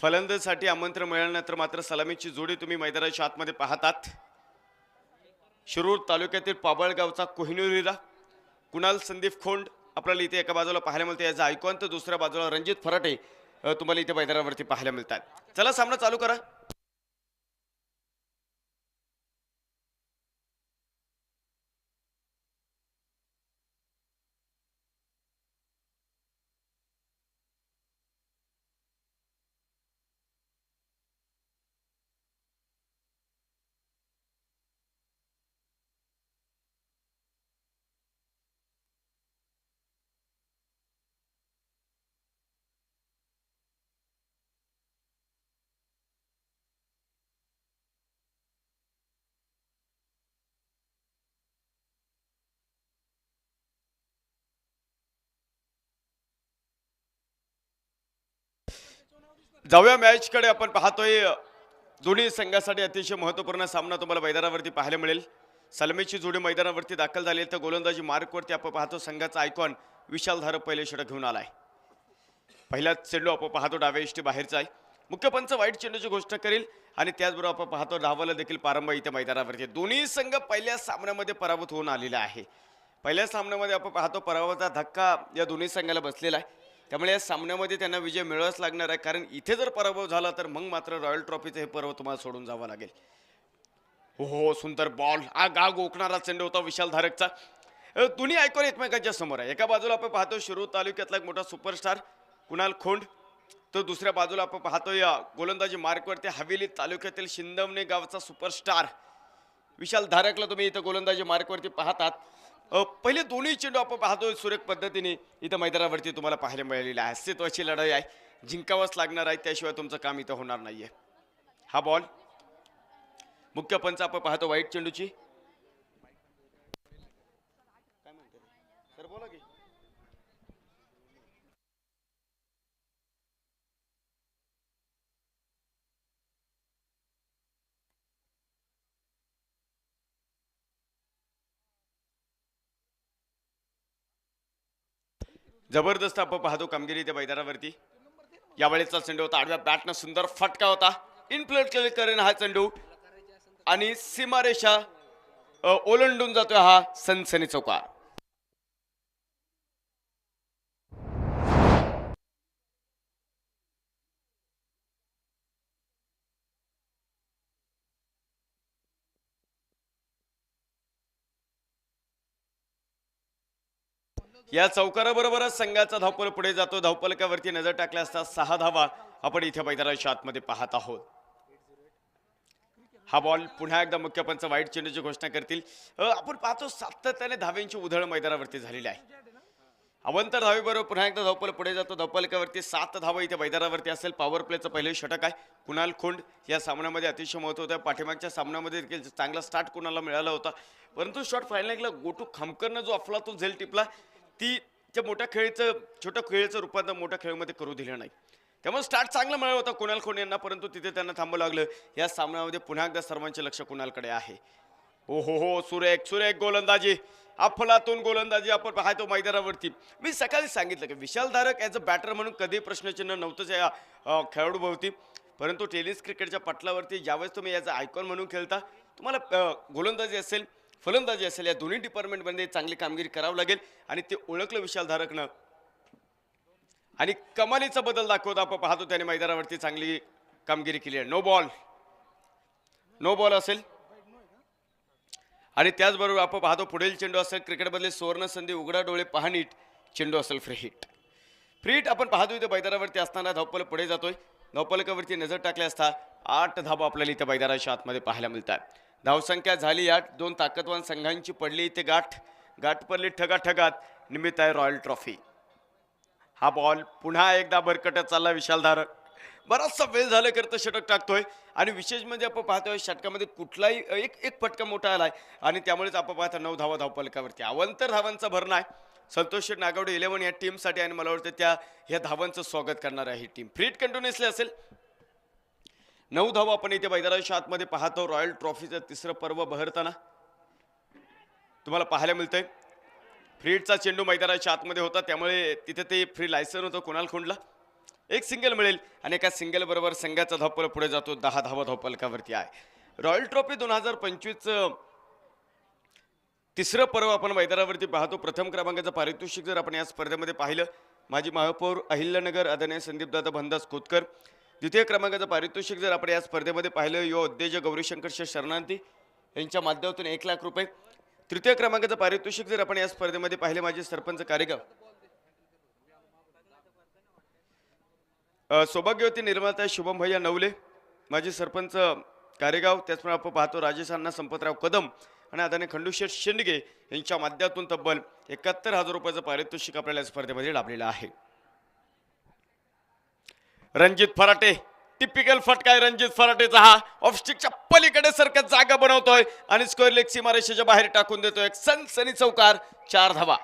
फलंदाजीसाठी आमंत्रण मिळाल्यानंतर मात्र सलामीची जोडी तुम्ही मैदानाच्या आतमध्ये पाहतात. शिरूर तालुक्यातील पाबळगावचा कोहिनुरीला कुणाल संदीप खोंड आपल्याला इथे एका बाजूला पाहायला मिळते, याचा आयकॉन, तर दुसऱ्या बाजूला रणजित फराटे तुम्हाला इथे मैदानावरती पाहायला मिळतात. चला सामना चालू करा. जाऊया मॅचकडे. आपण पाहतोय दोन्ही संघासाठी अतिशय महत्त्वपूर्ण सामना तुम्हाला मैदानावरती पाहायला मिळेल. सलामीची जोडी मैदानावरती दाखल झाली तर गोलंदाजी मार्कवरती आपण पाहतो संघाचा आयकॉन विशाल धारक पहिले षटक घेऊन आलाय. पहिला चेंडू आपण पाहतो डाव्या इष्टी बाहेरचा आहे. मुख्य पंच वाईट चेंडूची घोषणा करेल आणि त्याचबरोबर आपण पाहतो धावाला देखील प्रारंभ इथे मैदानावरती. दोन्ही संघ पहिल्या सामन्यामध्ये पराभूत होऊन आलेला आहे. पहिल्या सामन्यामध्ये आपण पाहतो पराभवाचा धक्का या दोन्ही संघाला बसलेला आहे. त्यामुळे या सामन्यामध्ये त्यांना विजय मिळवाच लागणार आहे, कारण इथे जर पराभव झाला तर मग मात्र रॉयल ट्रॉफीचं हे पर्व तुम्हाला सोडून जावं लागेल. हो, सुंदर बॉल, आग ओकणारा चेंडू होता विशाल धारकचा. दोन्ही आयकॉन एकमेकांच्या समोर आहे. एका बाजूला आपण पाहतो शिरूर तालुक्यातला एक मोठा सुपरस्टार कुणाल खोंड, तर दुसऱ्या बाजूला आपण पाहतोय गोलंदाजी मार्कवरती हवेली तालुक्यातील शिंदवणे गावचा सुपरस्टार विशाल धारकला तुम्ही इथं गोलंदाजी मार्कवरती पाहतात. पहिले दोन्ही चेंडू आपण पाहतोय सुरेख पद्धतीने इथं मैदानावरती तुम्हाला पाहायला मिळालेला आहे. अस्तित्वाची लढाई आहे, जिंकावंच लागणार आहे, त्याशिवाय तुमचं काम इथं होणार नाहीये. हा बॉल मुख्य पंच आपण पाहतो वाईट चेंडूची. काय म्हणते सर, बोला की. जबरदस्त आपण पाहतो कामगिरी त्या मैदानावरती. यावेळेचा चेंडू होता आडव्या बॅटनं, सुंदर फटका होता, इनप्लेट करेन हा चेंडू आणि सीमारेषा ओलांडून जातोय हा सनसनी चौकार. या चौकाराबरोबरच संघाचा धावपल पुढे जातो. धावपलकावरती नजर टाकल्या असता 6 धावा आपण इथे मैदानाच्या आतमध्ये पाहत आहोत. हा बॉल पुन्हा एकदा मुख्य पंच वाईट चेंडूची घोषणा करतील. आपण पाहतो सातत्याने धाव्यांची उधळ मैदानावरती झालेली आहे. अवंतर धावेबरोबर पुन्हा एकदा धावपल पुढे जातो. धावपलकावरती 7 धावा इथे मैदानावरती असेल. पॉवर प्लेचं पहिलं षटक आहे कुणाल खोंड. या सामन्यामध्ये अतिशय महत्त्व होतं. पाठीमागच्या सामन्यामध्ये देखील चांगला स्टार्ट कुणाला मिळाला होता, परंतु शॉट फायनलला गोटू खामकरनं जो अफलातून झेल टिपला ती त्या मोठ्या खेळीचं छोट्या खेळीचं रूपांतर मोठ्या खेळीमध्ये करू दिलं नाही. त्यामुळे स्टार्ट चांगला मिळाला होता कुणाल खोंड यांना, परंतु तिथे त्यांना थांबावं लागलं. या सामन्यामध्ये पुन्हा एकदा सर्वांचे लक्ष कुणालकडे आहे. हो, सुरेख सुरेख गोलंदाजी, अफलातून गोलंदाजी आपण पाहतो मैदानावरती. मी सकाळी सांगितलं की विशाल धारक ॲज अ बॅटर म्हणून कधी प्रश्नचिन्ह नव्हतंच या खेळाडू भोवती, परंतु टेनिस क्रिकेटच्या पटलावरती ज्यावेळेस तुम्ही याचा आयकॉन म्हणून खेळता, तुम्हाला गोलंदाजी असेल फलंदाजी असेल या दोन्ही डिपार्टमेंटमध्ये चांगली कामगिरी करावं लागेल. आणि ते ओळखलं विशाल धारकनं आणि कमालीचा बदल दाखवता आपण पाहतो. त्याने मैदानावरती चांगली कामगिरी केली आहे. नो बॉल असेल आणि त्याचबरोबर आपण पाहतो पुढील चेंडू असेल क्रिकेटमधले सुवर्ण संधी उघडा डोळे पाहणीट चेंडू असेल फ्री हिट आपण पाहतो. इथे मैदानावरती असताना धावपल पुढे जातोय. धावपलकावरती नजर टाकल्या असता 8 धावा आपल्याला इथे मैदानाच्या आतमध्ये पाहायला मिळतात. धावसंख्या झाली 8. 2 ताकदवान संघांची पडली इथे गाठ पडली ठगाठगात. निमित्त आहे रॉयल ट्रॉफी. हा बॉल पुन्हा एकदा भरकटत चालला विशाल धारक. बराचसा वेळ झालं करतं षटक टाकतोय आणि विशेष म्हणजे आपण पाहतोय षटकामध्ये कुठलाही एक फटका मोठा आलाय आणि त्यामुळेच आपण पाहतो 9 धावा धावपलकावरती. अवंतर धावांचा भरणा आहे संतोष शेठ नागवडे 11 या टीमसाठी आणि मला वाटतं ह्या धावांचं स्वागत करणार आहे ही टीम. फ्रीट कंटिन्युअसली असेल. 9 धावा आपण इथे मैदानाच्या आतमध्ये पाहतो. रॉयल ट्रॉफीचं तिसरं पर्व बहरताना तुम्हाला पाहायला मिळतंय. फ्रीडचा चेंडू मैदानाच्या आतमध्ये होता, त्यामुळे तिथे ते फ्री लायसन होतं कुणाल खोंडला. एक सिंगल मिळेल आणि एका सिंगल बरोबर संघाचा धावपल पुढे जातो. 10 धावा धावपलकावरती आहे. रॉयल ट्रॉफी 2025 तिसरं पर्व आपण मैदानावरती पाहतो. प्रथम क्रमांकाचं पारितोषिक जर आपण या स्पर्धेमध्ये पाहिलं, माजी महापौर अहिल्यानगर आदरणीय संदीपदादा भंदास खोतकर. द्वितीय क्रमांकाचं पारितोषिक जर आपण या स्पर्धेमध्ये पाहिलं, युवा उद्योजक गौरीशंकर शरणांती यांच्या माध्यमातून 1 लाख रुपये. तृतीय क्रमांकाचं पारितोषिक जर आपण या स्पर्धेमध्ये पाहिले, माजी सरपंच कारेगाव सौभाग्यवती निर्माता शुभम भैया नवले, माजी सरपंच कारेगाव. त्याचप्रमाणे आपण पाहतो राजेश अण्णा संपतराव कदम आणि आदरणीय खंडूशेठ शेंडगे यांच्या माध्यमातून तब्बल 71,000 रुपयाचं पारितोषिक आपल्याला स्पर्धेमध्ये लाभलेलं आहे. रणजित फराटे, टिपिकल फटका आहे रणजित फराटेचा. हा ऑफस्टिकच्या पलीकडे सरकत जागा बनवतोय आणि स्क्वेअर लेग सीमारेषेच्या बाहेर टाकून देतोय. एक सनसनी चौकार, 4 धावा.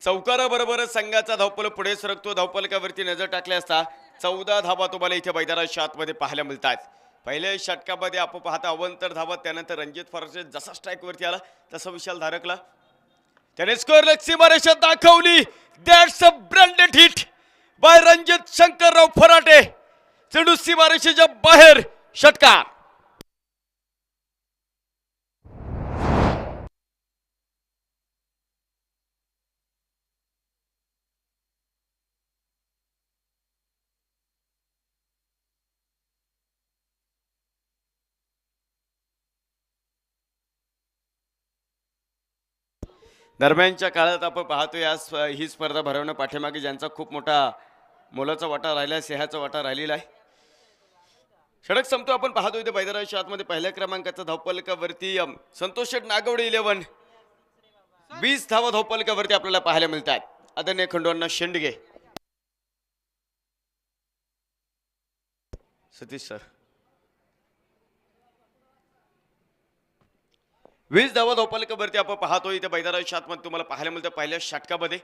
चौकाराबरोबर संघाचा धावपल पुढे सरकतो. धावपलकावरती नजर टाकली असता 14 धावा तुम्हाला इथे मैदानाच्या आतमध्ये पाहायला मिळतात. पहिल्या षटकामध्ये आपण पाहता अवंतर धावा, त्यानंतर रणजित फराटे जसा स्ट्राईकवरती आला तसा विशाल धारकला त्याने स्कोअर लेग सीमारेषा दाखवली. That's a branded hit by Ranjit Shankarrao Farate. चेंडू सीमारेषेच्या बाहेर, षटकार. दरम्यानच्या काळात आपण पाहतो ही स्पर्धा भरवण्या पाठीमागे ज्यांचा खूप मोठा मोलाचा वाटा राहिला, सिंहाचा वाटा राहिलेला आहे. षटक संपतो. आपण पाहतो इथे मैदानाच्या आतमध्ये पहिल्या क्रमांकाचा धावपलकावरती संतोष नागवडे 11 20 धावा धावपलकावरती आपल्याला पाहायला मिळतात. आदरणीय खंडूअण्णा शेंडगे. सतीश सर 20 धावा धावपलकावरती आपण पाहतो इथे मैदानाच्या आतमध्ये तुम्हाला पाहायला मिळतं. पहिल्या षटकामध्ये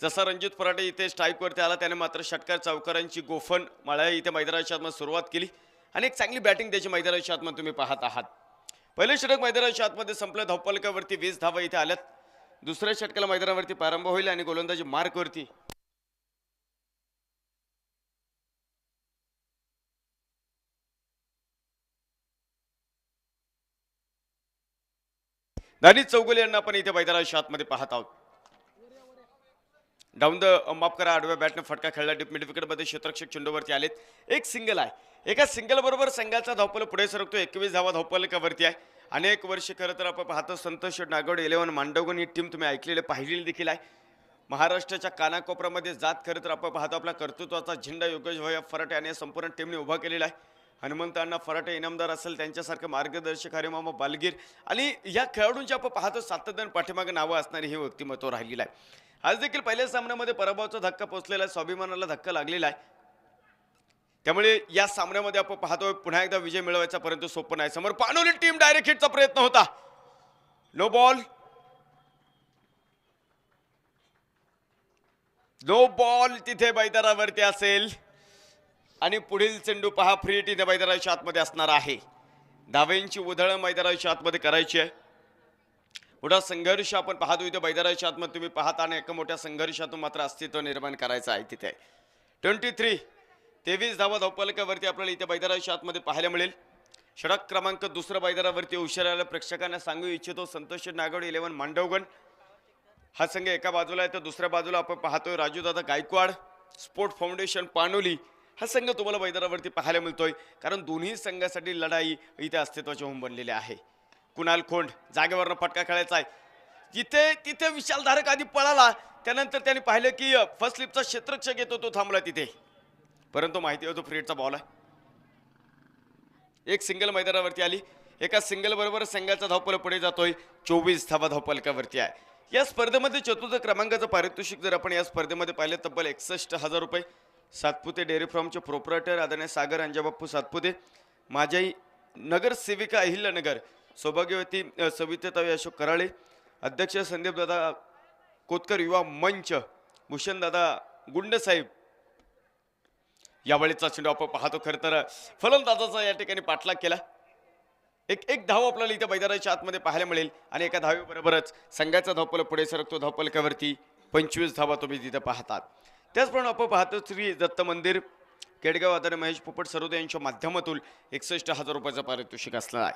जसा रणजित फराटे इथे स्ट्राईकवरती आला, त्याने मात्र षटकार चौकारांची गोफण माळा इथे मैदानाच्या आतमध्ये सुरुवात केली आणि एक चांगली बॅटिंग त्याची मैदानाच्या आतमध्ये तुम्ही पाहत आहात. पहिले षटक मैदानाच्या आतमध्ये संपलं. धावपलकावरती 20 धावा इथे आल्यात. दुसऱ्या षटकाला मैदानावरती प्रारंभ होईल आणि गोलंदाजी मार्कवरती दानिश चौगुले यांना आपण इथे मैदानाच्या आतमध्ये पाहत आहोत. डाऊन द माफ करा, आडव्या बॅटने फटका खेळला. डीप मिड विकेटमध्ये क्षेत्ररक्षक चेंडूवरती आलेत. एक सिंगल आहे. एका सिंगल बरोबर संघाचा धावपल पुढे सरकतो. 21 धावा धावपलकावरती आहे. अनेक वर्ष खरं तर आपण पाहतो संतोष नागवडे 11 मांडवगण ही टीम तुम्ही ऐकलेली पाहिलेली देखील आहे. महाराष्ट्राच्या कानाकोपऱ्यामध्ये जात खरं तर आपण पाहतो आपला कर्तृत्वाचा झेंडा योगेश भैया फराटे आणि संपूर्ण टीमने उभा केलेला आहे. हनुमंत अण्णा फराटे इनामदार असेल, त्यांच्यासारखं मार्गदर्शक हरिमामा बालगीर आणि या खेळाडूंची आपण पाहतो सातत्याने पाठीमागे नावं असणारी हे व्यक्तिमत्व राहिलेलं आहे. आज देखील पहिल्या सामन्यामध्ये पराभवाचा धक्का पोचलेला आहे, स्वाभिमानाला धक्का लागलेला आहे. त्यामुळे या सामन्यामध्ये आपण पाहतोय पुन्हा एकदा विजय मिळवायचा, परंतु सोपं नाही. समोर पानोली टीम डायरेक्ट हिटचा प्रयत्न होता. नो बॉल, नो बॉल तिथे मैदानावरती असेल आणि पुढील चेंडू पहा फ्री हिट इथे मैदानाच्या आतमध्ये असणार आहे. धावेंची उधळ मैदानाच्या आतमध्ये करायची आहे. मोठा संघर्ष आपण पाहतो इथे मैदानाच्या आतमध्ये तुम्ही पाहता आणि एका मोठ्या संघर्षातून मात्र अस्तित्व निर्माण करायचं आहे. तिथे 23 धावा धावपलकावरती आपल्याला इथे मैदानाच्या आतमध्ये पाहायला मिळेल. षटक क्रमांक दुसऱ्या मैदानावरती उशिराला प्रेक्षकांना सांगू इच्छितो संतोष नागवडे 11 मांडवगण हा संघ एका बाजूला आहे, तर दुसऱ्या बाजूला आपण पाहतोय राजूदादा गायकवाड स्पोर्ट फाउंडेशन पानोली हा संघ तुम्हाला मैदानावरती पाहायला मिळतोय. कारण दोन्ही संघासाठी लढाई इथे अस्तित्वाची होऊन बनलेली आहे. कुणाल खोंड जागेवरनं फटका खेळायचा आहे. तिथे विशाल धारक आधी पळाला, त्यानंतर त्यांनी पाहिलं की फर्स्ट स्लिपचा क्षेत्ररक्षक येतो, तो थांबला तिथे, परंतु माहिती होतो फ्रीडचा बॉल आहे. एक सिंगल मैदानावरती आली. एका सिंगल बरोबर संघाचा धावपल पुढे जातोय. 24 धावा धावपलकावरती आहे. या स्पर्धेमध्ये चतुर्थ क्रमांकाचं पारितोषिक जर आपण या स्पर्धेमध्ये पाहिलं तब्बल 61,000 रुपये. सातपुते डेअरी फार्मचे प्रोप्रायटर आदरणीय सागर अंजाबाप्पू सातपुते, माझी नगरसेविका अहिल्यानगर सौभाग्यवती सविताताई अशोक कराळे, अध्यक्ष संदीपदादा कोतकर युवा मंच भूषणदादा गुंडसाहेब. यावेळीचा चेंडू आपण पाहतो खरं तर फलंदाजाचा या ठिकाणी पाठलाग केला. एक एक धाव आपल्याला इथे मैदानाच्या आतमध्ये पाहायला मिळेल आणि एका धावेबरोबरच संघाचा धावपल पुढे सरकतो. धावपलकावरती 25 धावा तुम्ही तिथे पाहतात. त्याचप्रमाणे आपण पाहतो श्री दत्त मंदिर केडगाव आदरणीय महेश पोपट सरोदे यांच्या माध्यमातून 61,000 रुपयाचं पारितोषिक असणार आहे.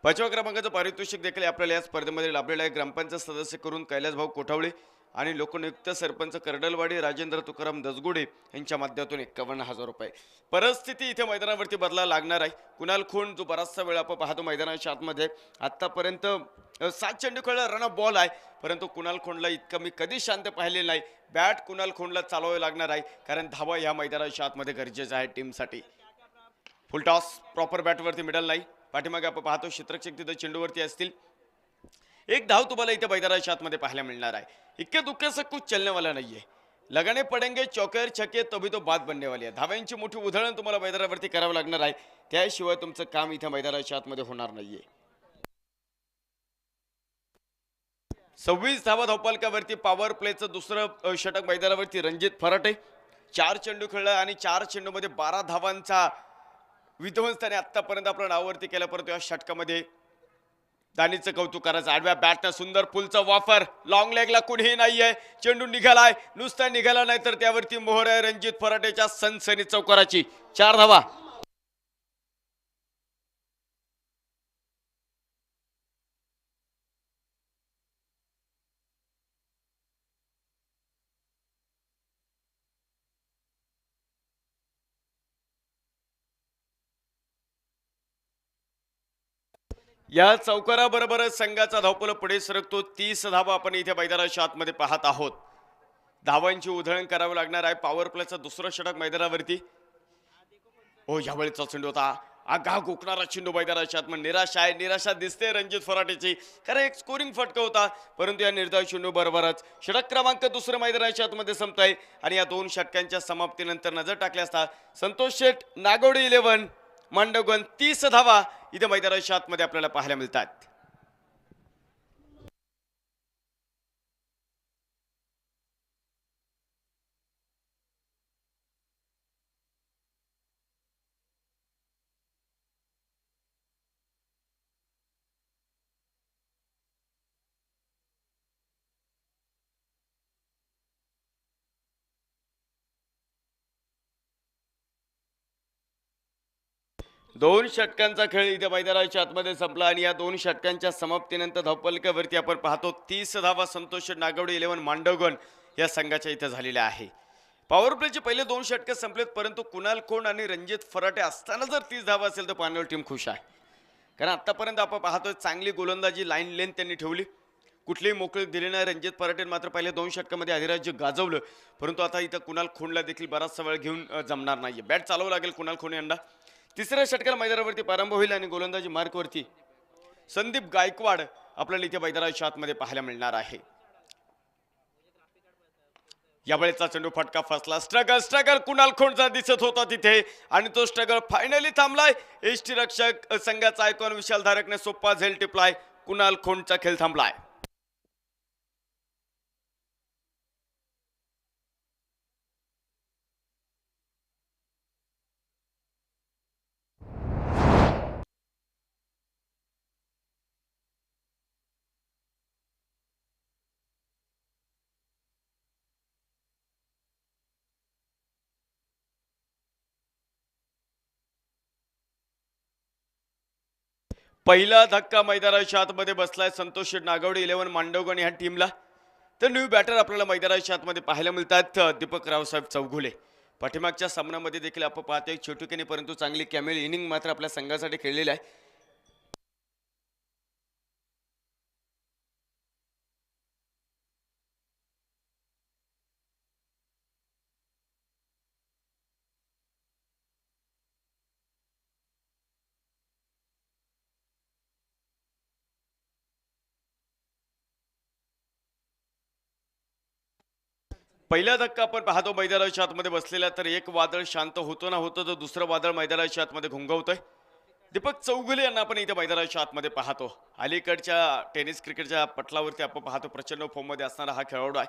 5व्या क्रमांकाचं पारितोषिक देखील आपल्याला या स्पर्धेमध्ये लाभलेलं आहे. ग्रामपंचायत सदस्य करून कैलासभाऊ कोठावळे आणि लोकनियुक्त सरपंच करडलवाडी राजेंद्र तुकाराम दसगुडे यांच्या माध्यमातून 51,000 रुपये. परिस्थिती इथे मैदानावरती बदलायला लागणार आहे. कुणाल खून जो बराचसा वेळ आपण पाहतो मैदानाच्या आतमध्ये आतापर्यंत 7 चेंडू खेळला रन बॉल आहे, परंतु कुणाल खोंडला इतकं मी कधी शांत पाहिलेलं नाही. बॅट कुणाल खोंडला चालवावी लागणार आहे, कारण धावा या मैदानाच्या आतमध्ये गरजेचं आहे टीमसाठी. फुल टॉस प्रॉपर बॅटवरती मिडल नाही. पाठीमागे आपण पाहतो क्षेत्ररक्षक तिथं चेंडूवरती असतील. एक धाव तुम्हाला इथे मैदानाच्या आतमध्ये पाहायला मिळणार आहे. इतके दुःख से कुछ चलने वाला नाहीये. लगाने पडेंगे चौकर छक्के तभी तो बात बनने वाली आहे. धाव्यांची मोठी उधळण तुम्हाला मैदानावरती करावं लागणार आहे, त्याशिवाय तुमचं काम इथे मैदानाच्या आतमध्ये होणार नाहीये. 26 धावा धावपालकावरती पॉवर प्लेचं दुसरं षटक मैदानावरती रणजित फराटे. 4 चेंडू खेळला आणि 4 चेंडूमध्ये 12 धावांचा विध्वंस त्याने आतापर्यंत आपल्या नावावरती केला. परंतु या षटकामध्ये दानीचं कौतुक करायचं. आडव्या बॅटनं सुंदर पुलचा वापर. लॉंग लेगला कुणीही नाहीये. चेंडू निघालाय, नुसता निघाला नाही तर त्यावरती मोहर आहे रणजित फराटेच्या सनसनी चौकाराची. 4 धावा. या चौकाराबरोबरच संघाचा धावपल पुढे सरकतो. 30 धावा आपण इथे मैदानाच्या आतमध्ये पाहत आहोत. धावांची उधळण करावी लागणार आहे. पॉवर प्लेचं दुसरं षटक मैदानावरती. हो, यावेळेचा चेंडू होता आगा गोकणारा चेंडू मैदानाच्या आतमध्ये. निराशा आहे, निराशा दिसते रणजित फराटेची, कारण एक स्कोरिंग फटका होता, परंतु या निर्धाव चेंडू बरोबरच षटक क्रमांक दुसरं मैदानाच्या आतमध्ये संपतंय. आणि या 2 षटकांच्या समाप्तीनंतर नजर टाकली असता संतोष शेठ नागोडी 11 मांडवगण 30 धावा इथे मैदानाच्या आतमध्ये आपल्याला पाहायला मिळतात. दोन षटकांचा खेळ इथे मैदानाच्या आतमध्ये संपला आणि या 2 षटकांच्या समाप्तीनंतर धावपलकावरती आपण पाहतो 30 धावा संतोष नागवडे 11 मांडवगण या संघाच्या इथे झालेल्या आहे. पॉवर प्लेचे पहिले 2 षटक संपलेत, परंतु कुणाल खोंड आणि रणजित फराटे असताना जर 30 धावा असेल तर पानवेल टीम खुश आहे. कारण आतापर्यंत आपण पाहतोय चांगली गोलंदाजी लाईन लेंथ त्यांनी ठेवली, कुठलीही मोकळीक दिली नाही. रणजित फराटे मात्र पहिले 2 षटकामध्ये अधिराज्य गाजवलं, परंतु आता इथं कुणाल खोंडला देखील बराचसा वेळ घेऊन जमणार नाहीये. बॅट चालवू लागेल कुणाल खोंड यांना. तिसऱ्या षटकाला मैदानावरती प्रारंभ होईल आणि गोलंदाजी मार्कवरती संदीप गायकवाड आपल्याला इथे मैदानाच्या आतमध्ये पाहायला मिळणार आहे. यावेळेचा चेंडू फटका फसला. स्ट्रगल कुणाल खोंडचा दिसत होता तिथे आणि तो स्ट्रगल फायनली थांबलाय. एसटी रक्षक संघाचा आयकॉन विशाल धारकने सोप्पा झेल टिपलाय. कुणाल खोंडचा खेळ थांबलाय. पहिला धक्का मैदानाच्या आतमध्ये बसलाय संतोष नागवडे 11 मांडवगण ह्या टीमला. तर न्यू बॅटर आपल्याला मैदानाच्या आतमध्ये पाहायला मिळतात दीपक रावसाहेब चौगुले. पाठीमागच्या सामन्यामध्ये देखील आपण पाहतोय छोटुकेने परंतु चांगली कॅमेल इनिंग मात्र आपल्या संघासाठी खेळलेली आहे. पहिला धक्का आपण पाहतो मैदानाच्या आतमध्ये बसलेला, तर एक वादळ शांत होतो ना होतं तर दुसरं वादळ मैदानाच्या आतमध्ये घुंगवतोय. दीपक चौगुले यांना आपण इथे मैदानाच्या आतमध्ये पाहतो. अलीकडच्या टेनिस क्रिकेटच्या पटलावरती आपण पाहतो प्रचंड फॉर्ममध्ये असणारा हा खेळाडू आहे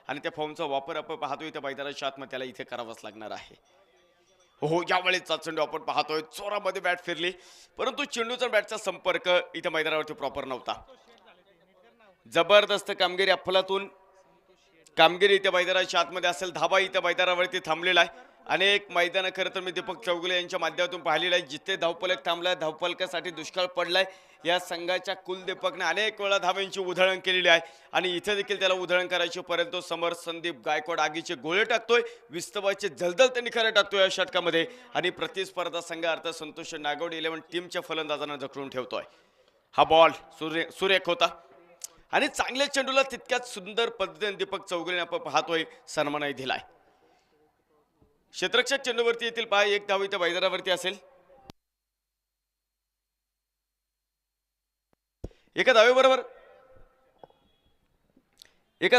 आणि त्या फॉर्मचा वापर आपण पाहतो इथे मैदानाच्या आतमध्ये त्याला इथे करावाच लागणार आहे. हो, यावेळेचा चेंडू आपण पाहतोय जोरामध्ये बॅट फिरली, परंतु चेंडूचा बॅटचा संपर्क इथं मैदानावरती प्रॉपर नव्हता. जबरदस्त कामगिरी अफलातून कामगिरी इथे मैदानाच्या आतमध्ये असेल. धाबा इथे मैदानावरती थांबलेला आहे. अनेक मैदानं खरं तर मी दीपक चौगुले यांच्या माध्यमातून पाहिलेलं आहे. जिथे धावफलक थांबलाय, धावफलकासाठी दुष्काळ पडलाय. या संघाच्या कुलदीपकने अनेक वेळा धावांची उधळण केलेली आहे आणि इथे देखील त्याला उधळण करायची, परंतु समर संदीप गायकवाड आगीचे गोळे टाकतोय. विस्तवाचे जलदल त्यांनी खरं टाकतोय या षटकामध्ये आणि प्रतिस्पर्धा संघ अर्थात संतोष नागवडे 11 टीमच्या फलंदाजांना जखडून ठेवतोय. हा बॉल सुरेख होता आणि चांगल्या चेंडूला तितक्याच सुंदर पद्धतीने दीपक चौगुले आपण पाहतोय सन्मानही दिलाय. क्षेत्ररक्षक चेंडूवरती येतील पहा. एक धाव इथे मैदानावरती असेल. एका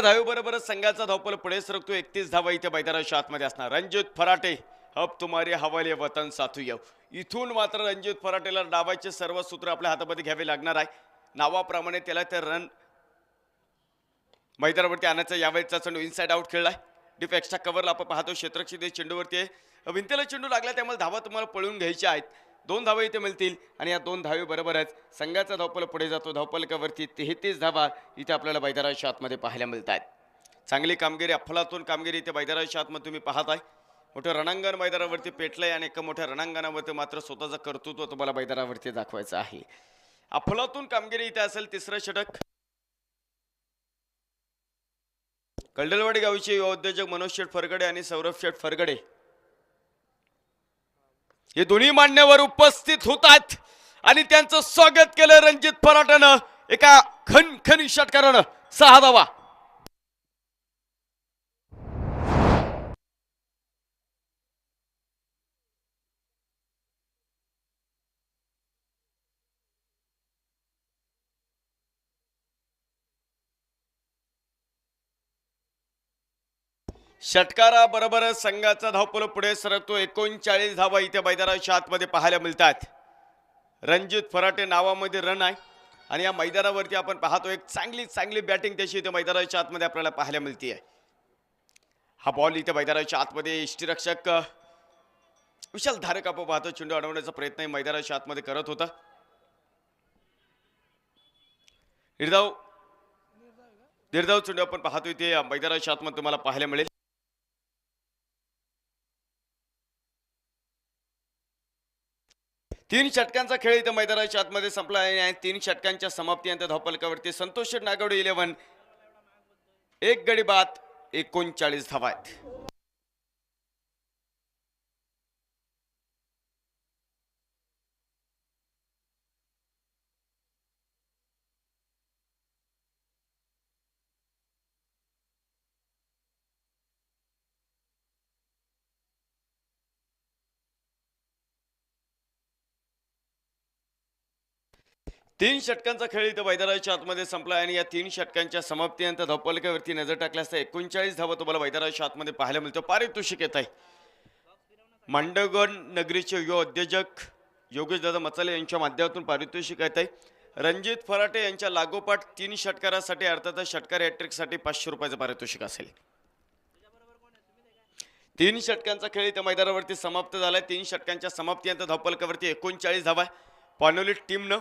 धावेबरोबरच संघाचा धावपल पुढे सरकतो. 31 धावा इथे मैदानाच्या आतमध्ये असणार. रणजित फराटे, अब तुम्हारे हवाले वतन साथियो. इथून मात्र रणजित फराटेला डावाचे सर्व सूत्र आपल्या हातामध्ये घ्यावे लागणार आहे. नावाप्रमाणे त्याला ते रन मैदानावरती आणायचा. यावेळेचा चेंडू इनसाइड आउट खेळलाय. डीप एक्स्ट्रा कव्हरला आपण पाहतो. क्षेत्ररक्षक चेंडूवरती आहे. भिंतीला चेंडू लागला, त्यामुळे धावा तुम्हाला पळून घ्यायच्या आहेत. 2 धावा इथे मिळतील आणि या 2 धावे बरोबरच संघाचा धावपल पुढे जातो. धावपलकावरती 33 धावा इथे आपल्याला मैदानाच्या आतमध्ये पाहायला मिळत आहेत. चांगली कामगिरी, अफलातून कामगिरी इथे मैदानाच्या आतमध्ये तुम्ही पाहताय. मोठं रणांगण मैदानावरती पेटलंय आणि एका मोठ्या रणांगणावरती मात्र स्वतःचं कर्तृत्व तुम्हाला मैदानावरती दाखवायचं आहे. अफलातून कामगिरी इथे असेल. तिसरं षटक कल्डलवाडी गावचे युवा उद्योजक मनोज शेठ फरगडे आणि सौरभ शेठ फरगडे हे दोन्ही मान्यवर उपस्थित होतात आणि त्यांचं स्वागत केलं रणजित फराटेनं एका खणखणी षटकारानं. 6 धावा. षटकारा बरोबरच संघाचा धावपल पुढे सरकतो. 39 धावा इथे मैदानाच्या आतमध्ये पाहायला मिळतात. रणजित फराटे नावामध्ये रन आहे आणि या मैदानावरती आपण पाहतो एक चांगली बॅटिंग त्याची इथे मैदानाच्या आतमध्ये आपल्याला पाहायला मिळते आहे. हा बॉल इथे मैदानाच्या आतमध्ये यष्टीरक्षक विशाल धारक आपण पाहतो चेंडू अडवण्याचा प्रयत्न मैदानाच्या आतमध्ये करत होता. निर्धाव चेंडू आपण पाहतो इथे मैदानाच्या आतमध्ये तुम्हाला पाहायला मिळेल. तीन षटकांचा खेळ इथं मैदानाच्या आतमध्ये संपला आहे. 3 षटकांच्या समाप्तीनंतर धावपलकावरती संतोष नागवडे 11 एक गडी बाद 39 धावा आहेत. तीन षटकांचा खेळ इथं मैदानाच्या आतमध्ये संपला आणि या 3 षटकांच्या समाप्तीनंतर धावपलकावरती नजर टाकल्यास 39 धावा तुम्हाला मैदानाच्या आतमध्ये पाहायला मिळतो. पारितोषिक येत आहे. मांडवगड नगरीचे युवा उद्योजक योगेश दादा मचाले यांच्या माध्यमातून पारितोषिक येत आहे. रणजित फराटे यांच्या लागोपाठ 3 षटकारासाठी अर्थात षटकार हॅट्रिकसाठी 500 रुपयाचं पारितोषिक असेल. 3 षटकांचा खेळ इथं मैदानावरती समाप्त झालाय. 3 षटकांच्या समाप्तीनंतर धावपलकावरती 39 धावा पानोली टीमनं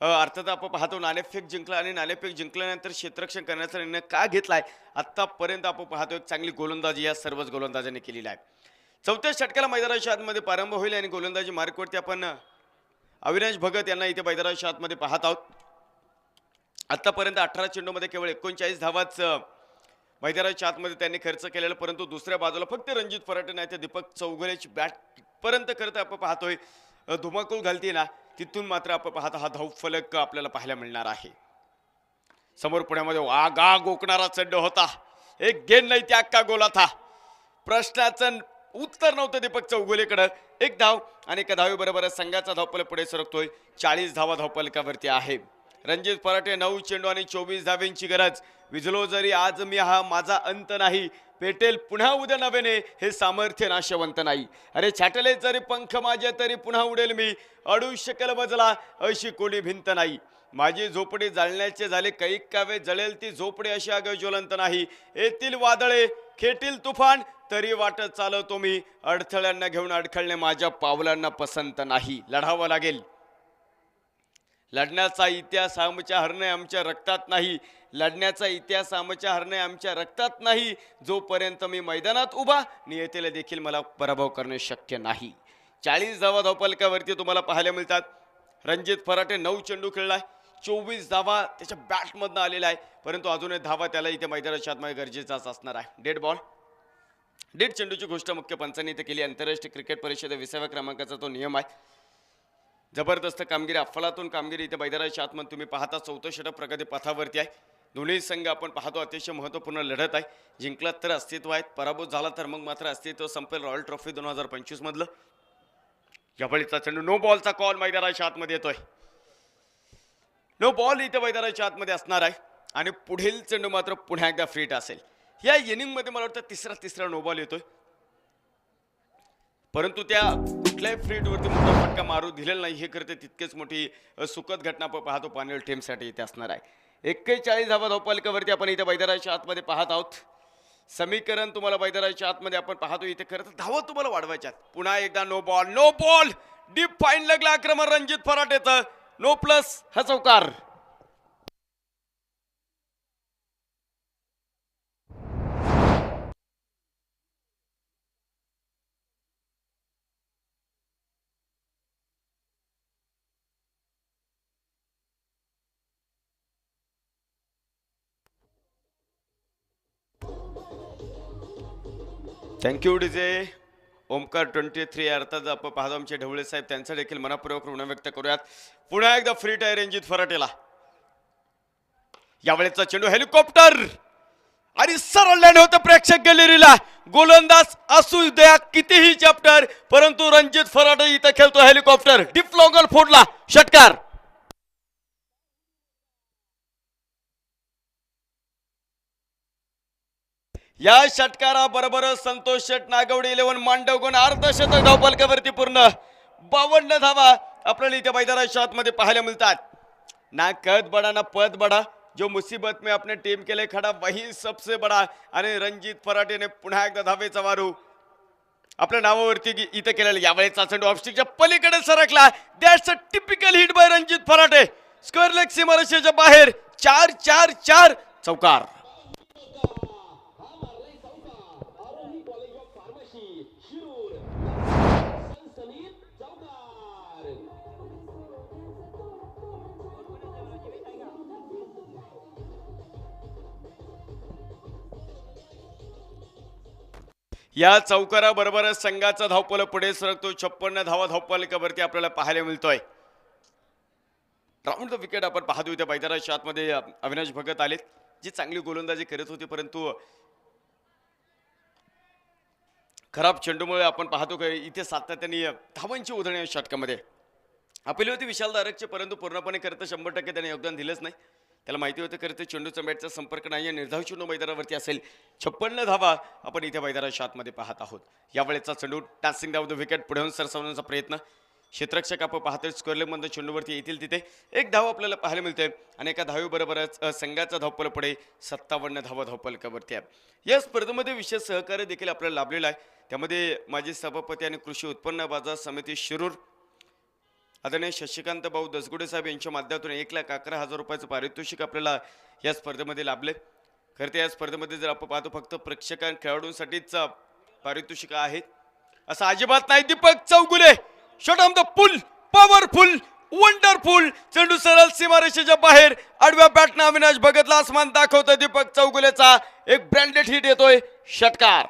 अर्थात आपण पाहतो नाणेफेक जिंकला आणि नाणेफेक जिंकल्यानंतर क्षेत्ररक्षण करण्याचा निर्णय का घेतलाय. आतापर्यंत आपण पाहतो एक चांगली गोलंदाजी या सर्वच गोलंदाजांनी केलेली आहे. 4थ्या षटकाला मैदानाच्या आतमध्ये प्रारंभ होईल आणि गोलंदाजी मार्कवरती आपण अविनाश भगत यांना इथे मैदानाच्या आतमध्ये पाहत आहोत. आतापर्यंत 18 चेंडूमध्ये केवळ 39 धावाच मैदानाच्या आतमध्ये त्यांनी खर्च केलेला, परंतु दुसऱ्या बाजूला फक्त रणजित फराटे नाही तर दीपक चौगुलेची बॅट पर्यंत करत आपण पाहतोय धुमाकूळ घालते ना, तिथून मात्र आपण पाहता हा धावफलक आपल्याला पाहायला मिळणार आहे. समोर पुण्यामध्ये वागा गोकणारा चेंडू होता. एक गेंद नाही त्या अक्का गोला था. प्रश्नाचं उत्तर नव्हतं दीपक चौगुलेकडे. एक धाव आणि एका धावेबरोबर संघाचा धावफलक पुढे सरकतोय. 40 धावा धावफलकावरती आहे. रणजित फराटे 9 चेंडू आणि 24 धाव्यांची गरज. विझलो जरी आज मी हा माझा अंत नाही, पेटेल पुन्हा उद्या नव्याने हे सामर्थ्य नाशवंत नाही. अरे छाटले जरी पंख माझे तरी पुन्हा उडेल मी, अडू शकेल मजला अशी कोणी भिंत नाही. माझी झोपडी जाळण्याचे झाले कैक कावे, जळेल ती झोपडी अशी अगं ज्वलंत नाही. येतील वादळे खेटील तुफान तरी वाटत चालवतो मी, अडथळ्यांना घेऊन अडखळणे माझ्या पावलांना पसंत नाही. लढावं लागेल. लढण्याचा इतिहास आमच्या हरणे आमच्या रक्तात नाही. लढण्याचा इतिहास आमच्या हरणे आमच्या रक्तात नाही. जोपर्यंत मी मैदानात उभा, नियतीला देखील मला पराभव करणे शक्य नाही. 40 धावा धावपलकावरती तुम्हाला पाहायला मिळतात. रणजित फराटे 9 चेंडू खेळलाय, 24 धावा त्याच्या बॅटमधनं आलेला आहे, परंतु अजूनही धावा त्याला इथे मैदानाच्या आतमध्ये गरजेचाच असणार आहे. डेड बॉल, डेड चेंडूची गोष्ट मुख्य पंचांनी इथे केली. आंतरराष्ट्रीय क्रिकेट परिषद 20व्या क्रमांकाचा तो नियम आहे. जबरदस्त कामगिरी, अफलातून कामगिरी इथे मैदानाच्या आतमध्ये तुम्ही पाहता. 4थं षटक प्रगती पथावरती आहे. दोन्ही संघ आपण पाहतो अतिशय महत्त्वपूर्ण लढत आहे. जिंकलात तर अस्तित्व आहेत, पराभूत झाला तर मग मात्र अस्तित्व संपेल. रॉयल ट्रॉफी 2025 मधलं यावेळीचा चेंडू, नो बॉलचा कॉल मैदानाच्या आतमध्ये येतोय. नो बॉल इथे मैदानाच्या आतमध्ये असणार आहे आणि पुढील चेंडू मात्र पुन्हा एकदा फ्रीट असेल. या इनिंग मध्ये मला वाटतं तिसरा नो बॉल येतोय, परंतु त्या कुठल्याही फ्रीटवरती मोठा फटका मारू दिलेला नाही. हे करते तितकेच मोठी सुखद घटना आपण पाहतो पानेल टीमसाठी इथे असणार आहे. 41 धावा धावपलकावरती आपण इथे मैदानाच्या आतमध्ये पाहत आहोत. समीकरण तुम्हाला मैदानाच्या आतमध्ये आपण पाहतो इथे. खरं तर धावा तुम्हाला वाढवायच्यात. पुन्हा एकदा no ball, no ball, deep fine लागला आक्रमण रणजित फराटेचं. नो प्लस हा चौकार. Thank you DJ Omkar 23. अर्थात आपण पाहतो आमचे ढवळे साहेब, त्यांचा देखील मनापूर्वक ऋण व्यक्त करूयात. पुन्हा एकदा फ्रीट आहे रणजित फराटेला. यावेळेचा चेंडू हेलिकॉप्टर आणि सरळ लँड होतं प्रेक्षक गॅलरीला. गोलंदाज असू द्या कितीही चॅप्टर, परंतु रणजित फराटे इथं खेळतो हेलिकॉप्टर. डीप लॉंगल फोडला, षटकार. या षटकाराबरोबर संतोष शेट नागवडे 11 मांडवगुण अर्धशतक धावपलकावरती पूर्ण. 52 धावा आपल्याला इथे मैदानाच्या आतमध्ये पाहायला मिळतात. ना कद बडा ना पद बडा, जो मुसीबत में अपने टीम के लिए खड़ा वही सबसे बडा. आणि रणजित फराटेने पुन्हा एकदा धावेचा वारू आपल्या नावावरती इथे केलेला. यावेळेचा चेंडू ऑफस्टिकच्या पलीकडे सरकला. That's a typical hit by Ranjit Farate. Square leg सीमारेषेच्या बाहेर. 4-4-4 चौकार. या चौकाराबरोबर संघाचा धावपल पुढे सरकतो. 56 धावा धावपलकावरती आपल्याला पाहायला मिळतोय. राऊंड द विकेट आपण पाहतो इथे मैदानाच्या आतमध्ये अविनाश भगत आलेत, जी चांगली गोलंदाजी करत होती, परंतु खराब चेंडूमुळे आपण पाहतो की इथे सातत्याने धावांची उधळणी षटकामध्ये आपली होती विशाल दारकचे, परंतु पूर्णपणे करता 100% त्याने योगदान दिलंच नाही. त्याला माहिती होतं करते चेंडूचा बॅटचा संपर्क नाही, निर्धाव चेंडू मैदानावरती असेल. 56 धावा आपण इथे मैदानाच्या आतमध्ये पाहत आहोत. यावेळेचा चेंडू टासिंग डाऊन द विकेट पुढे सरसावण्याचा प्रयत्न. क्षेत्ररक्षक आपण पाहतोय स्क्वेअरलेगमध्ये चेंडूवरती येतील तिथे एक धाव आपल्याला पाहायला मिळते आणि एका धावेबरोबरच संघाचा धावपल पुढे 57 धावा धावपलकावरती आहे. या स्पर्धेमध्ये विशेष सहकार्य देखील आपल्याला लाभलेलं आहे. त्यामध्ये माजी सभापती आणि कृषी उत्पन्न बाजार समिती शिरूर आदरणीय शशिकांत भाऊ दसगुडे साहेब यांच्या माध्यमातून 1,11,000 रुपयाचं पारितोषिक आपल्याला या स्पर्धेमध्ये लाभले. खरं तर या स्पर्धेमध्ये जर आपण पाहतो फक्त प्रेक्षकां खेळाडूंसाठीच पारितोषिक आहेत असं अजिबात नाही. Deepak Chougule shot on the pull, powerful, wonderful. चेंडू सरळ सीमारेषेच्या बाहेर आडव्या बॅटनं अविनाश भगतला आसमान दाखवतोय. दीपक चौगुलेचा एक ब्रँडेड हिट येतोय, षटकार.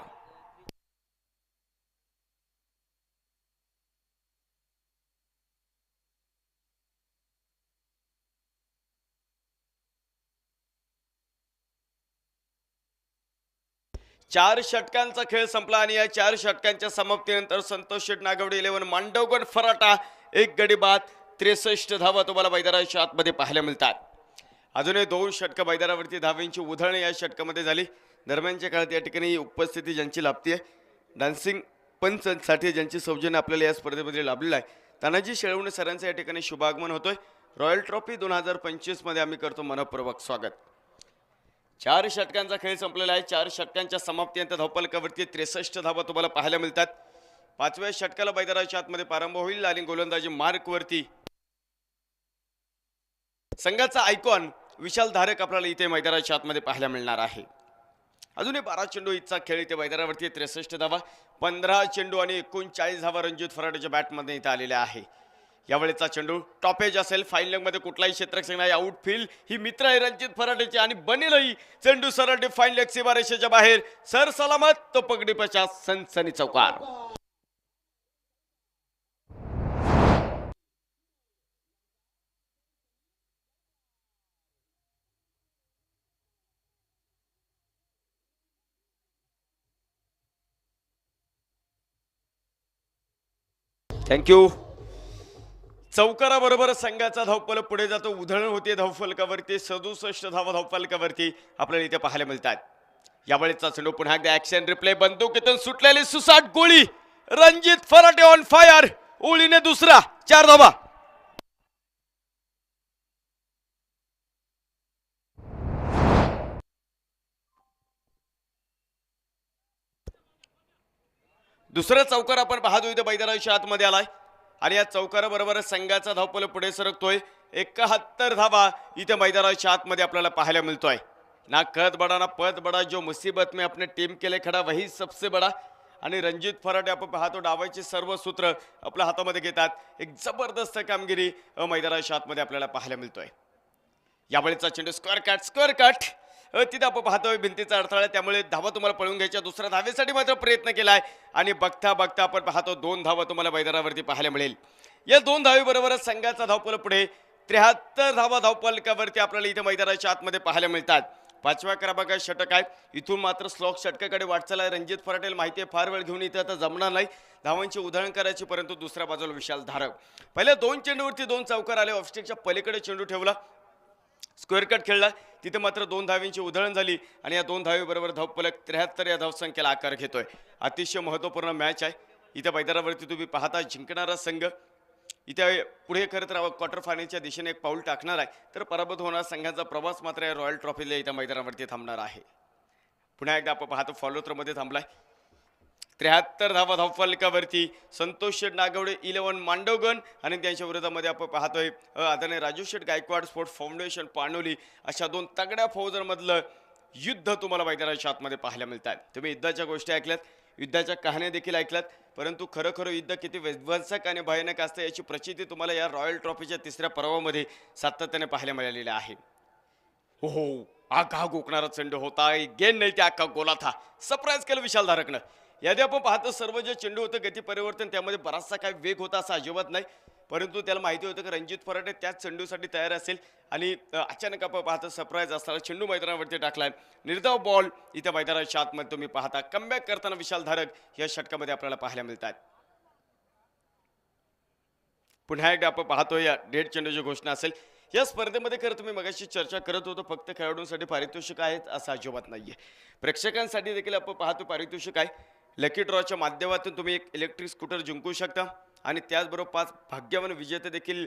चार षटकांचा खेळ संपला आणि या 4 षटकांच्या समाप्तीनंतर संतोष शेट नागवडे 11 मांडवगण फराटा 1 गडी बाद 63 धावा तुम्हाला मैदानाच्या आतमध्ये पाहायला मिळतात. अजूनही 2 षटक मैदानावरती धावांची उधळणी या षटकामध्ये झाली. दरम्यानच्या काळात या ठिकाणी उपस्थिती ज्यांची लाभते डान्सिंग पंचसाठी ज्यांची सौजन्य आपल्याला या स्पर्धेमध्ये लाभलेलं आहे, तानाजी शेळवणे सरांचं या ठिकाणी शुभागमन होतोय. रॉयल ट्रॉफी 2025 मध्ये आम्ही करतो मनपूर्वक स्वागत. 4 षटकांचा खेळ संपलेला आहे. 4 षटकांच्या समाप्तीनंतर धावफलकावरती 63 धावा तुम्हाला पाहायला मिळतात. 5व्या षटकाला मैदानाच्या आतमध्ये प्रारंभ होईल आणि गोलंदाजी मार्कवरती संघाचा आयकॉन विशाल धारक आपल्याला इथे मैदानाच्या आतमध्ये पाहायला मिळणार आहे. अजूनही 12 चेंडू इथचा खेळ इथे मैदानावरती 63 धावा, 15 चेंडू आणि 39 धावा रणजित फराडेच्या बॅटमध्ये इथे आलेल्या आहे. यावेळेचा चेंडू टॉपेज असेल. फाईन लेगमध्ये कुठलाही क्षेत्ररक्षक नाही. आउटफील्ड ही मित्र आहे रणजित फराडेची आणि बनेलही चेंडू सरळ फाईन लेग सीमारेषेच्या बाहेर सर सलामत तो पगडी पश्चात सनसनी चौकार. थँक्यू. चौकाराबरोबर संघाचा धावफलक पुढे जातो. उधळण होते धावफलकावरती. 67 धावा धावफलकावरती आपल्याला इथे पाहायला मिळतात. यावेळेचा चेंडू पुन्हा एकदा ऍक्शन रिप्ले. बंदुकीतून सुटलेली सुसाट गोळी. Ranjit Farate on fire. ओळीने दुसरा. 4 धावा. दुसरा चौकार आपण पाहतो इथे मैदानाच्या आतमध्ये आलाय आणि या चौकाराबरोबर संघाचा धावफलक पुढे सरकतोय. 71 धावा इथे मैदानाच्या आतमध्ये आपल्याला पाहायला मिळतोय. ना कद बडा ना पद बडा, जो मुसीबत में अपने टीम के लिए खडा वही सबसे बडा. आणि रणजित फराटे आपण पाहतो डावाचे सर्व सूत्र आपल्या हातामध्ये घेतात. एक जबरदस्त कामगिरी मैदानाच्या आतमध्ये आपल्याला पाहायला मिळतोय. यावेळेचा चेंडू स्क्वेअर कट तिथे आपण पाहतोय भिंतीचा अडथळा, त्यामुळे धावा तुम्हाला पळून घ्यायच्या. दुसऱ्या धावेसाठी मात्र प्रयत्न केलाय आणि बघता बघता आपण पाहतो 2 धावा तुम्हाला मैदानावरती पाहायला मिळेल. या 2 धावेबरोबरच संघाचा धावफलक पुढे 73 धावा धावफलकावरती आपल्याला इथे मैदानाच्या आतमध्ये पाहायला मिळतात. 5व्या क्रमांकाचे षटक आहे. इथून मात्र स्लॉक षटकाकडे वाटचाल आहे. रणजित फराटेला माहिती आहे फार वेळ घेऊन इथे आता जमणार नाही धावांची उधळण करायची, परंतु दुसऱ्या बाजूला विशाल धारक. पहिल्या 2 चेंडूवरती 2 चौकार आले. ऑफस्टिकच्या पलीकडे चेंडू ठेवला, स्क्वेअर कट खेळला, तिथे मात्र 2 धावांची उधळण झाली आणि या 2 धावेबरोबर धावफलक 73 या धावसंख्येला आकार घेतोय. अतिशय महत्त्वपूर्ण मॅच आहे. इथे मैदानावरती तुम्ही पाहता जिंकणारा संघ इथे पुढे खरं तर क्वार्टर फायनलच्या दिशेने एक पाऊल टाकणार आहे, तर पराभूत होणार संघाचा प्रवास मात्र या रॉयल ट्रॉफीला इथं मैदानावरती थांबणार आहे. पुन्हा एकदा आपण पाहतो फॉलो थ्रोमध्ये थांबलाय. 73 धावा धावफलकावरती संतोष शेठ नागवडे 11 मांडवगण आणि त्यांच्या विरोधामध्ये आपण पाहतोय आदरणीय राजू शेठ गायकवाड स्पोर्ट्स फाउंडेशन पाणोली. अशा 2 तगड्या फौजांमधलं युद्ध तुम्हाला मैदानाच्या आतमध्ये पाहायला मिळतात. तुम्ही युद्धाच्या गोष्टी ऐकल्यात, युद्धाच्या कहाण्या देखील ऐकल्यात, परंतु खरोखर युद्ध किती विध्वंसक आणि भयानक असतं याची प्रचिती तुम्हाला या रॉयल ट्रॉफीच्या 3ऱ्या पर्वामध्ये सातत्याने पाहायला मिळालेली आहे. हो, आघा गोकणारा चेंडू होता. गेन नाही, त्या अख्खा गोला था. सरप्राईज केलं विशाल धारकनं. यादी आपण पाहतो सर्व जे चेंडू होतं गती परिवर्तन त्यामध्ये बराचसा काय वेग होता असं अजिबात नाही, परंतु त्याला माहिती होतं की रणजित फराटे त्याच चेंडूसाठी तयार असेल आणि अचानक आपण पाहतो सरप्राईज असताना चेंडू मैदानावरती टाकलाय. निर्धाव बॉल इथे मैदानाच्या आतमध्ये तुम्ही पाहता. कमबॅक करताना विशाल धारक या षटकामध्ये आपल्याला पाहायला मिळतात. पुन्हा एकदा आपण पाहतो या डेड चेंडूची घोषणा असेल. या स्पर्धेमध्ये खरं तुम्ही मगाशी चर्चा करत होतो फक्त खेळाडूंसाठी पारितोषिक आहेत असं अजिबात नाहीये. प्रेक्षकांसाठी देखील आपण पाहतो पारितोषिक आहे. लकी ड्रॉच्या माध्यमातून तुम्ही एक इलेक्ट्रिक स्कूटर जिंकू शकता आणि त्याचबरोबर 5 भाग्यवान विजेते देखील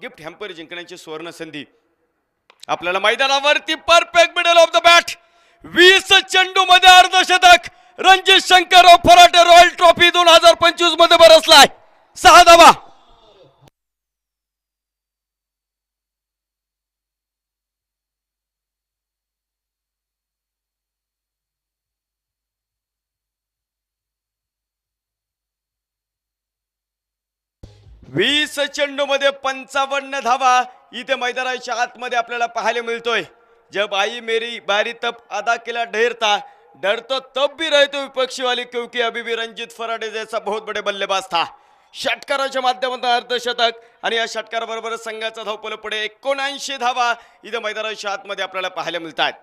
गिफ्ट हॅम्पर जिंकण्याची सुवर्ण संधी आपल्याला मैदानावरती. Perfect middle of the bat. 20 चेंडू मध्ये अर्धशतक. रणजित शंकरराव फराटे रॉयल ट्रॉफी 2025 मध्ये बरसलाय. 6 धावा. वीस चेंडू मध्ये 55 धावा इथे मैदानाच्या आतमध्ये आपल्याला पाहायला मिळतोय. जब आई मेरी बारी तब अदा केला ढेर था, डर तो तब भी रहे तो विपक्षी वाली क्योंकि अभी भी रंजित फराटे जैसा बहुत बड़े बल्लेबाज था. षटकाराच्या माध्यमातून अर्धशतक आणि या षटकाराबरोबर संघाचा धावफलक पुढे 79 धावा इथे मैदानाच्या आतमध्ये आपल्याला पाहायला मिळतात.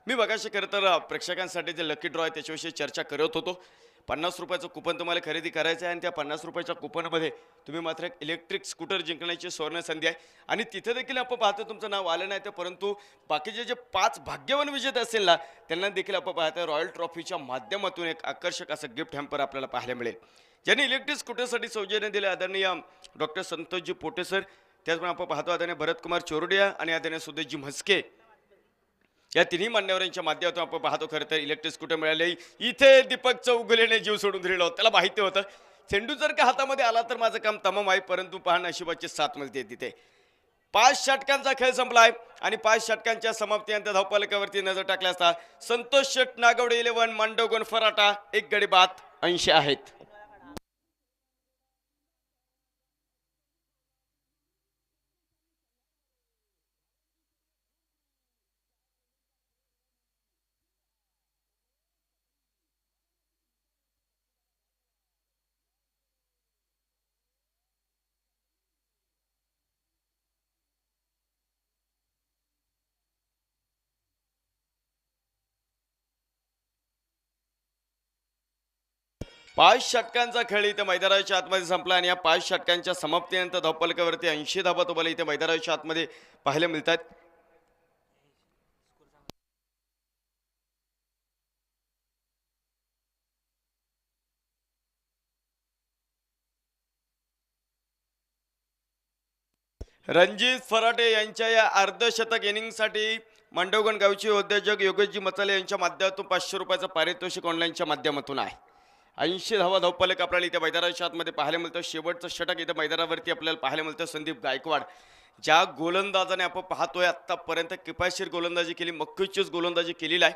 मी बघाशी खरं तर प्रेक्षकांसाठी जे लकी ड्रॉ आहे त्याच्याविषयी चर्चा करत होतो. 50 रुपयाचं कुपन तुम्हाला खरेदी करायचं आहे आणि त्या 50 रुपयाच्या कुपनमध्ये तुम्ही मात्र एक इलेक्ट्रिक स्कूटर जिंकण्याची सुवर्ण संधी आहे. आणि तिथे देखील आपण पाहतो तुमचं नाव आलं नाही तर परंतु बाकीचे जे 5 भाग्यवान विजेते असेल ना त्यांना देखील आपण पाहतो रॉयल ट्रॉफीच्या माध्यमातून एक आकर्षक असं गिफ्ट हॅम्पर आपल्याला पाहायला मिळेल. ज्यांनी इलेक्ट्रिक स्कूटरसाठी सौजन्य दिले आदरणीय डॉक्टर संतोषजी पोटे सर, त्याचप्रमाणे आपण पाहतो आदरणीय भरतकुमार चोरडिया आणि आदरणीय सुदेशजी म्हस्के या तिन्ही मान्यवरांच्या माध्यमातून आपण पाहतो खरं तर इलेक्ट्रिक स्कूटर मिळाले. इथे दीपक चौगुलेने जीव सोडून दिलेला होता. त्याला माहिती होतं चेंडू जर का हातामध्ये आला तर माझं काम तमाम आहे, परंतु पहा नशिबाची साथ मिळते तिथे. 5 षटकांचा खेळ संपलाय आणि 5 षटकांच्या समाप्तीनंतर धावफलकावरती नजर टाकल्या असता संतोष शेट नागवडे 11, मांडवगण फराटा 1 गडी बाद 80 आहेत. पाच षटकांचा खेळ इथे मैदानाच्या आतमध्ये संपला आणि या 5 षटकांच्या समाप्तीनंतर धावफलकावरती 80 धावा तुम्हाला इथे मैदानाच्या आतमध्ये पाहायला मिळतात. रणजित फराटे यांच्या या अर्धशतक इनिंगसाठी मांडवगण गावचे उद्योजक योगेशजी मसाले यांच्या माध्यमातून 500 रुपयाचं पारितोषिक ऑनलाईनच्या माध्यमातून आहे. 80 धावा धावफलक आपल्याला इथे मैदानाच्या आतमध्ये पाहायला मिळतं. शेवटचं षटक इथे मैदानावरती आपल्याला पाहायला मिळतं. संदीप गायकवाड ज्या गोलंदाजाने आपण पाहतोय आतापर्यंत किफायतशीर गोलंदाजी केली, मक्कूचीच गोलंदाजी केलेली आहे,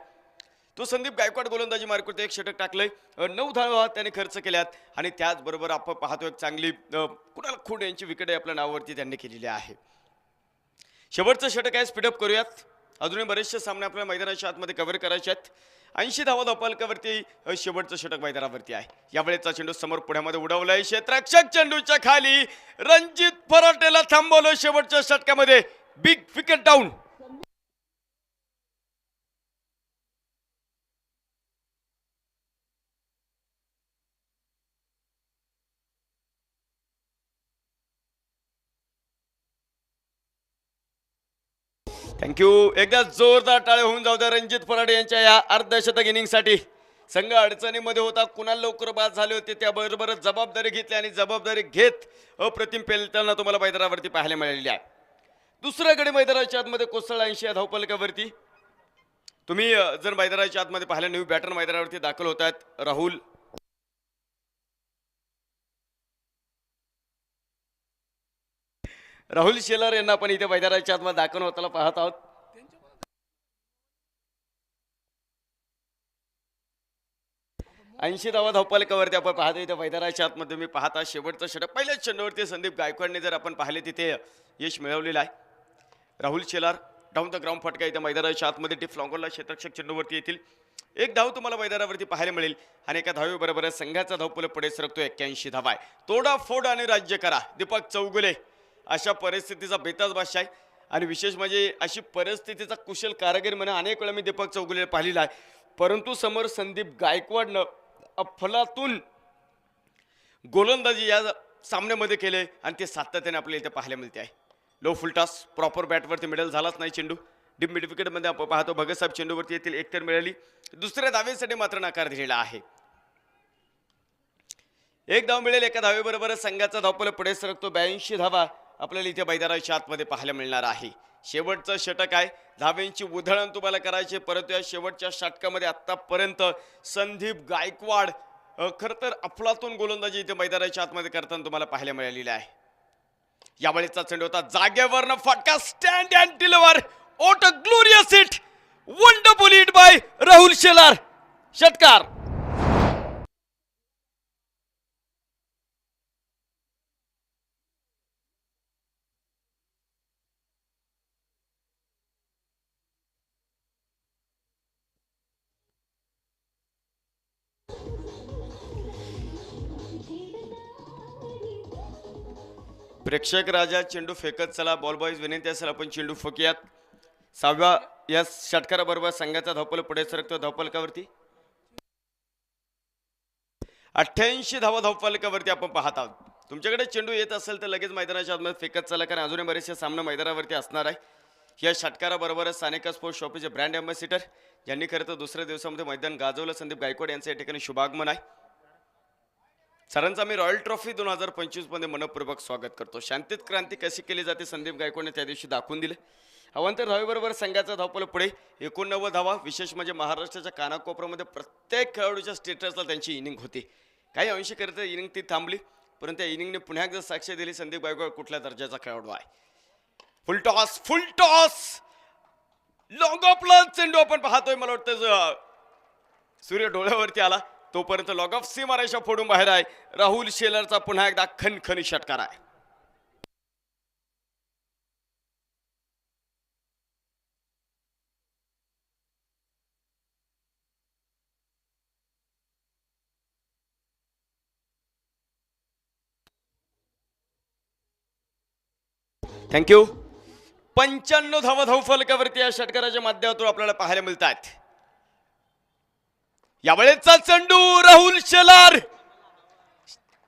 तो संदीप गायकवाड गोलंदाजी मार्कवरती 1 षटक टाकलंय. 9 धावा त्याने खर्च केल्यात आणि त्याचबरोबर आपण पाहतो एक चांगली कुणाल खूण यांची विकेट आपल्या नावावरती त्यांनी केलेली आहे. शेवटचं षटक आहे, स्पीडअप करूयात. अजूनही बरेचसे सामने आपल्या मैदानाच्या आतमध्ये कव्हर करायचे आहेत. 80 धावा धावफलकावरती शेवटचं षटक मैदानावरती आहे. यावेळेचा चेंडू समोर पुढ्यामध्ये उडवलाय, क्षेत्ररक्षक चेंडूच्या खाली रणजित फराटेला थांबवलं. शेवटच्या षटकामध्ये बिग विकेट डाऊन. थँक्यू. एकदा जोरदार टाळे होऊन जाऊ द्या रणजित फराटे यांच्या या अर्धशतक इनिंगसाठी. संघ अडचणीमध्ये होता, कुणाला लवकर बाद झाले होते, त्याबरोबरच जबाबदारी घेतली आणि जबाबदारी घेत अप्रतिम पेलताना तुम्हाला मैदानावरती पाहायला मिळालेली आहे. दुसऱ्या गडी मैदानाच्या आतमध्ये कोसळला 80 या धावफलकावरती. तुम्ही जर मैदानाच्या आतमध्ये पाहिलं न्यू बॅटर मैदानावरती दाखल होत आहेत. राहुल शेलार यांना आपण इथे मैदानाच्या आतमध्ये दाखल होताना पाहत आहोत. ऐंशी धावा धावफलकावरती आपण पाहतो इथे मैदानाच्या आतमध्ये मी पाहता शेवटचं षटक पहिल्याच चेंडूवरती संदीप गायकवाडने जर आपण पाहिले तिथे यश मिळवलेलं आहे. Rahul Shelar down the ground फटका इथे मैदानाच्या आतमध्ये टिप लॉंगरला क्षेत्ररक्षक चेंडूवरती येतील. 1 धाव तुम्हाला मैदानावरती पाहायला मिळेल आणि एका धावेबरोबर संघाचा धावफलक पुढे सरकतो. 81 धावा आहे. तोडा फोड आणि राज्य करा दीपक चौगुले अशा परिस्थितीचा बेताज बादशाह आहे आणि विशेष म्हणजे अशी परिस्थितीचा कुशल कारागीर म्हणून अनेक वेळा मी दीपक चौगुले पाहिलेला आहे, परंतु समोर संदीप गायकवाडनं अफलातून गोलंदाजी या सामन्यामध्ये केले आणि ते सातत्याने आपल्याला इथे पाहायला मिळते आहे. लो फुलटॉस प्रॉपर बॅटवरती मिडल झालाच नाही चेंडू. डीप मिड विकेटमध्ये आपण पाहतो भगतसाहेब चेंडूवरती येतील. 1 तर मिळाली, दुसऱ्या धावेसाठी मात्र नकार दिलेला आहे. 1 धाव मिळेल, एका धावेबरोबर संघाचा धावफलक पुढे सरकतो. 82 धावा आपल्याला इथे मैदानाच्या आतमध्ये पाहायला मिळणार आहे. शेवटचं षटक आहे, धावेंची उधळण तुम्हाला करायची, परंतु या शेवटच्या षटकामध्ये आतापर्यंत संदीप गायकवाड खरं तर अफलातून गोलंदाजी इथे मैदानाच्या आतमध्ये करताना तुम्हाला पाहायला मिळालेली आहे. यावेळेचा चेंडू होता जागेवरनं फटका, stand and deliver, what glorious hit, wonderful hit by Rahul Shelar. षटकार. प्रेक्षक राजा चेंडू फेकत चला. बॉल बॉईज विनंती असेल आपण चेंडू फेकूयात. 6व्या या षटकाराबरोबर संघाचा धावफलक पुढे सरकतो. धावफलकावरती 88 धावा धावफलकावरती आपण पाहत आहोत. तुमच्याकडे चेंडू येत असेल तर लगेच मैदानाच्या आतमध्ये फेकत चला, कारण अजूनही बरेचसे सामने मैदानावरती असणार आहे. या षटकाराबरोबरच सानिका स्पोर्ट्स शॉपीचे ब्रँड अँबॅसिडर ज्यांनी खरं तर दुसऱ्या दिवसामध्ये मैदान गाजवलं, संदीप गायकवाड यांचं या ठिकाणी शुभागमन आहे. सरांचा मी रॉयल ट्रॉफी 2025 मध्ये मनपूर्वक स्वागत करतो. शांतीत क्रांती कशी केली जाते संदीप गायकवाडने त्या दिवशी दाखवून दिले अवंतर धावेबरोबर संघाचा धावपल पुढे 89 धावा. विशेष म्हणजे महाराष्ट्राच्या कानाकोपऱ्यामध्ये प्रत्येक खेळाडूच्या स्टेटसला त्यांची इनिंग होती. काही अंशी करता इनिंग ती थांबली, परंतु त्या इनिंगने पुन्हा एकदा साक्ष दिली संदीप गायकवाड कुठल्या दर्जाचा खेळाडू आहे. फुल टॉस लॉंग ऑफला चेंडू आपण पाहतोय. मला वाटतं सूर्य डोळ्यावरती आला तोपर्यंत लॉग ऑफ सी मारायच्या फोडून बाहेर आहे. राहुल शेलरचा पुन्हा एकदा खणखणी षटकार आहे. थँक्यू. 95 धावा धावफलकावरती या षटकाराच्या माध्यमातून आपल्याला पाहायला मिळतात. यावेळेचा चेंडू राहुल शेलार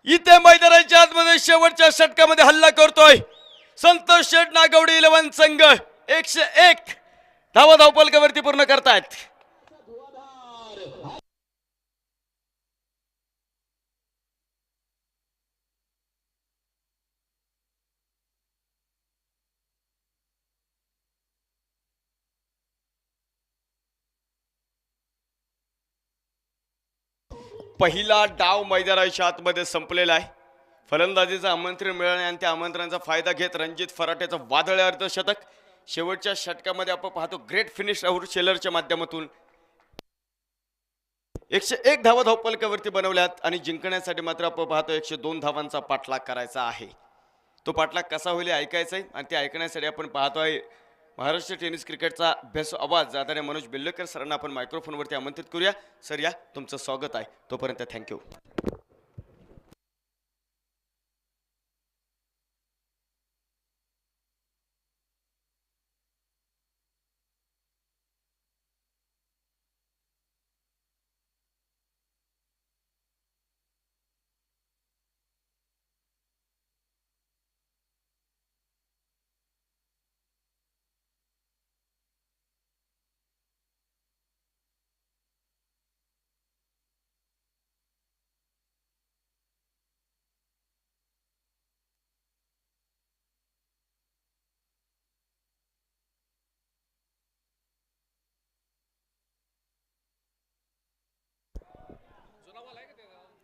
इथे मैदानाच्या आतमध्ये शेवटच्या षटकामध्ये हल्ला करतोय. संतोष शेठ नागवडे 11 संघ 101 धावा धावफलकावरती पूर्ण करतायत. पहिला डाव मैदानाच्या आतमध्ये संपलेला आहे. फलंदाजीचं आमंत्रण मिळाले आणि त्या आमंत्रणाचा फायदा घेत रणजित फराटेचं वादळी अर्धशतक. शेवटच्या षटकामध्ये आपण पाहतो ग्रेट फिनिश राहुल शेलरच्या माध्यमातून 101 धावा धावपलकावरती बनवल्यात आणि जिंकण्यासाठी मात्र आपण पाहतो 102 धावांचा पाठलाग करायचा आहे. तो पाठलाग कसा होईल ऐकायचा आहे आणि ते ऐकण्यासाठी आपण पाहतोय महाराष्ट्र टेनिस क्रिकेटचा बेस्ट आवाज आदरणीय मनोज बेल्लेकर सरांना आपण मायक्रोफोनवरती आमंत्रित करूया. सर या तुमचं स्वागत आहे. तोपर्यंत थँक्यू.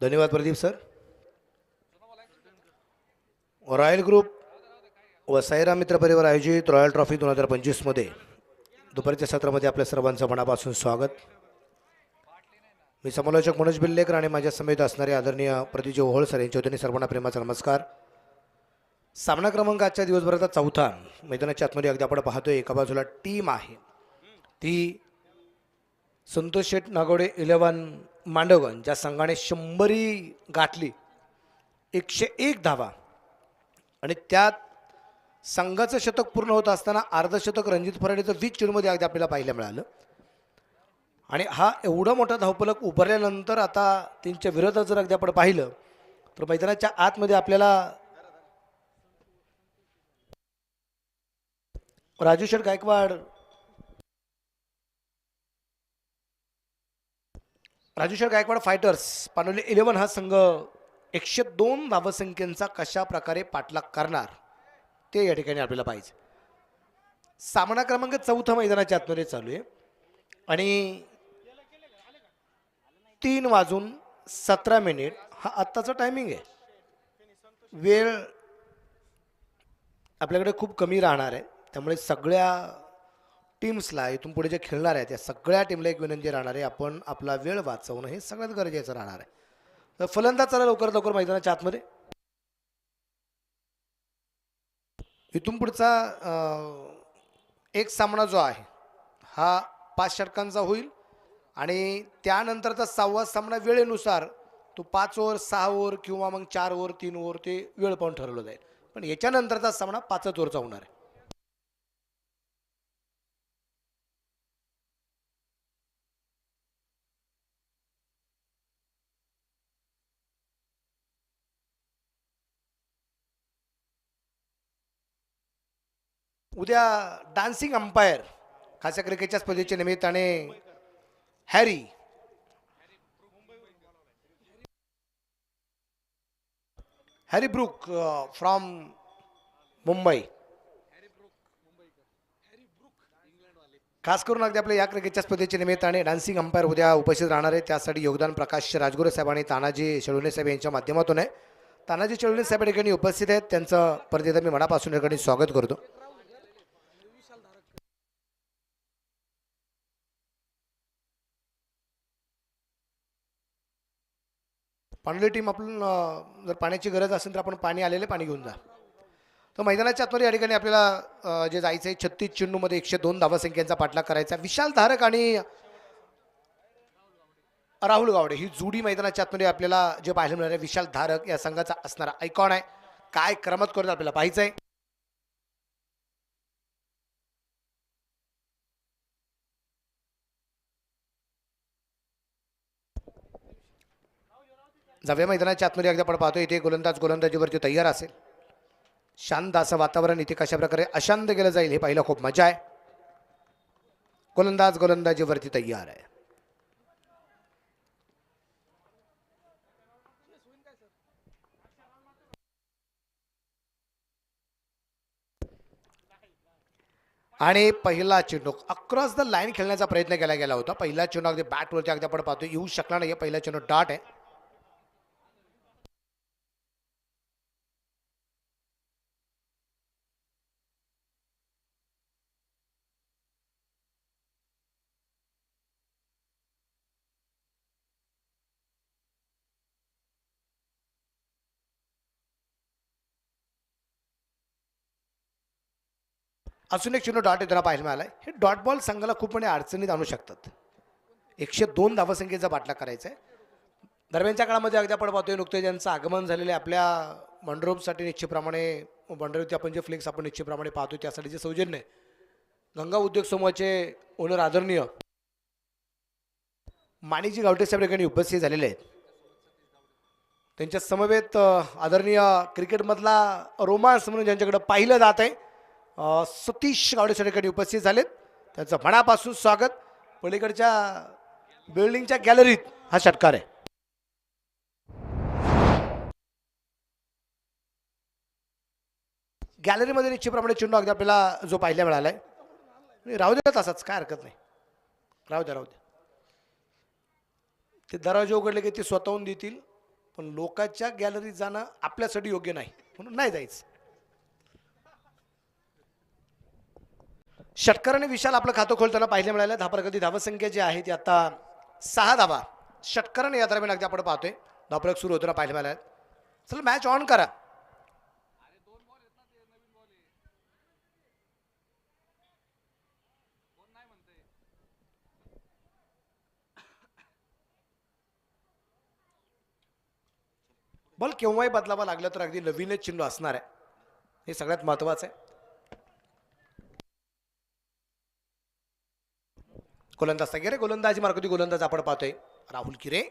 धन्यवाद प्रदीप सर. रॉयल ग्रुप व साईराम मित्र परिवार आयोजित रॉयल ट्रॉफी 2025 मध्ये दुपारच्या सत्रामध्ये आपल्या सर्वांचं मनापासून स्वागत. मी समालोचक मनोज बिल्लेकर आणि माझ्या समेत असणारे आदरणीय प्रदीप ओहोळ सर यांच्या वतीने सर्वांना प्रेमाचा नमस्कार. सामना क्रमांक आजच्या दिवसभराचा चौथा. मैदानाच्या आतमध्ये अगदी आपण पाहतोय एका बाजूला टीम आहे ती संतोष शेठ नागवडे 11 मांडवगण ज्या संघाने 100 गाठली 101 धावा आणि त्यात संघाचं शतक पूर्ण होत असताना अर्धशतक रणजित फराडेचं 20 चेंडूमध्ये अगदी आपल्याला पाहायला मिळालं. आणि हा एवढा मोठा धावफलक उभारल्यानंतर आता त्यांच्या विरोधात जर अगदी आपण पाहिलं तर मैदानाच्या आतमध्ये आपल्याला राजू शेठ गायकवाड फायटर्स पानोली 11 हा संघ 102 धावसंख्येचा कशा प्रकारे पाठलाग करणार ते या ठिकाणी आपल्याला पाहिजे. सामना क्रमांक चौथा मैदानाच्या आतमध्ये चालू आहे आणि 3:17 हा आत्ताचा टायमिंग आहे. वेळ आपल्याकडे खूप कमी राहणार आहे त्यामुळे सगळ्या टीम्सला इथून पुढे जे खेळणार आहेत त्या सगळ्या टीमला एक विनंती राहणार आहे आपण आपला वेळ वाचवणं हे सगळ्यात गरजेचं राहणार आहे. तर फलंदाज चला लवकरात लवकर मैदानाच्या आतमध्ये. इथून पुढचा एक सामना जो आहे हा 5 षटकांचा होईल आणि त्यानंतरचा 6वा सामना वेळेनुसार तो 5 ओव्हर 6 ओव्हर किंवा मग 4 ओव्हर 3 ओव्हर ते वेळ पाहून ठरवलं जाईल. पण याच्यानंतरचा सामना 5 ओव्हरचा होणार आहे. उद्या डान्सिंग अंपायर खासच्या क्रिकेटच्या स्पर्धेच्या निमित्ताने हॅरी ब्रूक फ्रॉम मुंबई खास करून अगदी आपल्या या क्रिकेटच्या स्पर्धेच्या निमित्ताने डान्सिंग अंपायर उद्या उपस्थित राहणार आहे. त्यासाठी योगदान प्रकाश राजगुरू साहेब आणि तानाजी शेळुणे साहेब यांच्या माध्यमातून आहे. तानाजी शेळुणे साहेब या ठिकाणी उपस्थित आहेत. त्यांचं परत मी मनापासून या ठिकाणी स्वागत करतो. पाणवली टीम आपण जर पाण्याची गरज असेल तर आपण पाणी आलेले पाणी घेऊन जा. तर मैदानाच्या आतमध्ये या ठिकाणी आपल्याला जे जायचं आहे 36 चेंडूमध्ये 102 धावसंख्येचा पाठलाग करायचा. विशाल धारक आणि राहुल गावडे ही जोडी मैदानाच्या आतमध्ये आपल्याला जे पाहायला मिळणार आहे. विशाल धारक या संघाचा असणारा आयकॉन आहे. काय क्रमात करत आपल्याला पाहायचं आहे. जाऊया मैदानाच्या आतमध्ये एकदा आपण पाहतो इथे गोलंदाजीवरती तयार असेल. शांत असं वातावरण इथे कशा प्रकारे अशांत केलं जाईल हे पाहिलं खूप मजा आहे. गोलंदाजीवरती तयार आहे. आणि पहिला चेंडू अक्रॉस द लाईन खेळण्याचा प्रयत्न केला गेला होता. पहिला चेंडू अगदी बॅटवरती अगदी आपण पाहतो येऊ शकला नाही. पहिला चेंडू डॉट आहे. अजून एक चेंडू डॉट येताना पाहायला मिळालाय. हे डॉट बॉल संघाला खूप म्हणजे अडचणीत आणू शकतात. 102 धावसंख्येचा पाठलाग करायचा आहे. दरम्यानच्या काळामध्ये अगदी आपण पाहतोय नुकते ज्यांचं आगमन झालेले आपल्या मंडरोपसाठी निश्चितप्रमाणे मंडरोपचे आपण जे फ्लेक्स आपण निश्चितप्रमाणे पाहतोय त्यासाठी जे सौजन्य आहे. गंगा उद्योग समूहाचे ओनर आदरणीय माणिकजी गावटे साहेब ठिकाणी उपस्थित झालेले आहेत. त्यांच्या समवेत आदरणीय क्रिकेटमधला रोमांस म्हणून ज्यांच्याकडे पाहिलं जात आहे सतीश गावडे ठिकाणी उपस्थित झालेत. त्यांचं मनापासून स्वागत. पलीकडच्या बिल्डिंगच्या गॅलरीत हा षटकार आहे. गॅलरीमध्ये निश्चितप्रमाणे चेंडू अगदी आपल्याला जो पाहायला मिळालाय. राहू देत असाच काय हरकत नाही. राहू द्या. ते दरवाजे उघडले की ते स्वतःहून देतील. पण लोकांच्या गॅलरीत जाणं आपल्यासाठी योग्य नाही म्हणून नाही जायचं. षटकाराने विशाल आपलं खातं खोलताना पाहायला मिळालं. धावप्रगती धावसंख्या जी आहे ती आता 6 धावा षटकाराने या दरम्यान अगदी आपण पाहतोय धावप्रयोग सुरू होताना पाहायला मिळालं. चला मॅच ऑन करा. बॉल केव्हाही बदलावा लागलं तर अगदी नवीनच चेंडू असणार आहे. हे सगळ्यात महत्वाचं आहे. गोलंदाज गिरे गोलंदाजी मार्ग गोलंदाज आपण पाहतोय राहुल किरे.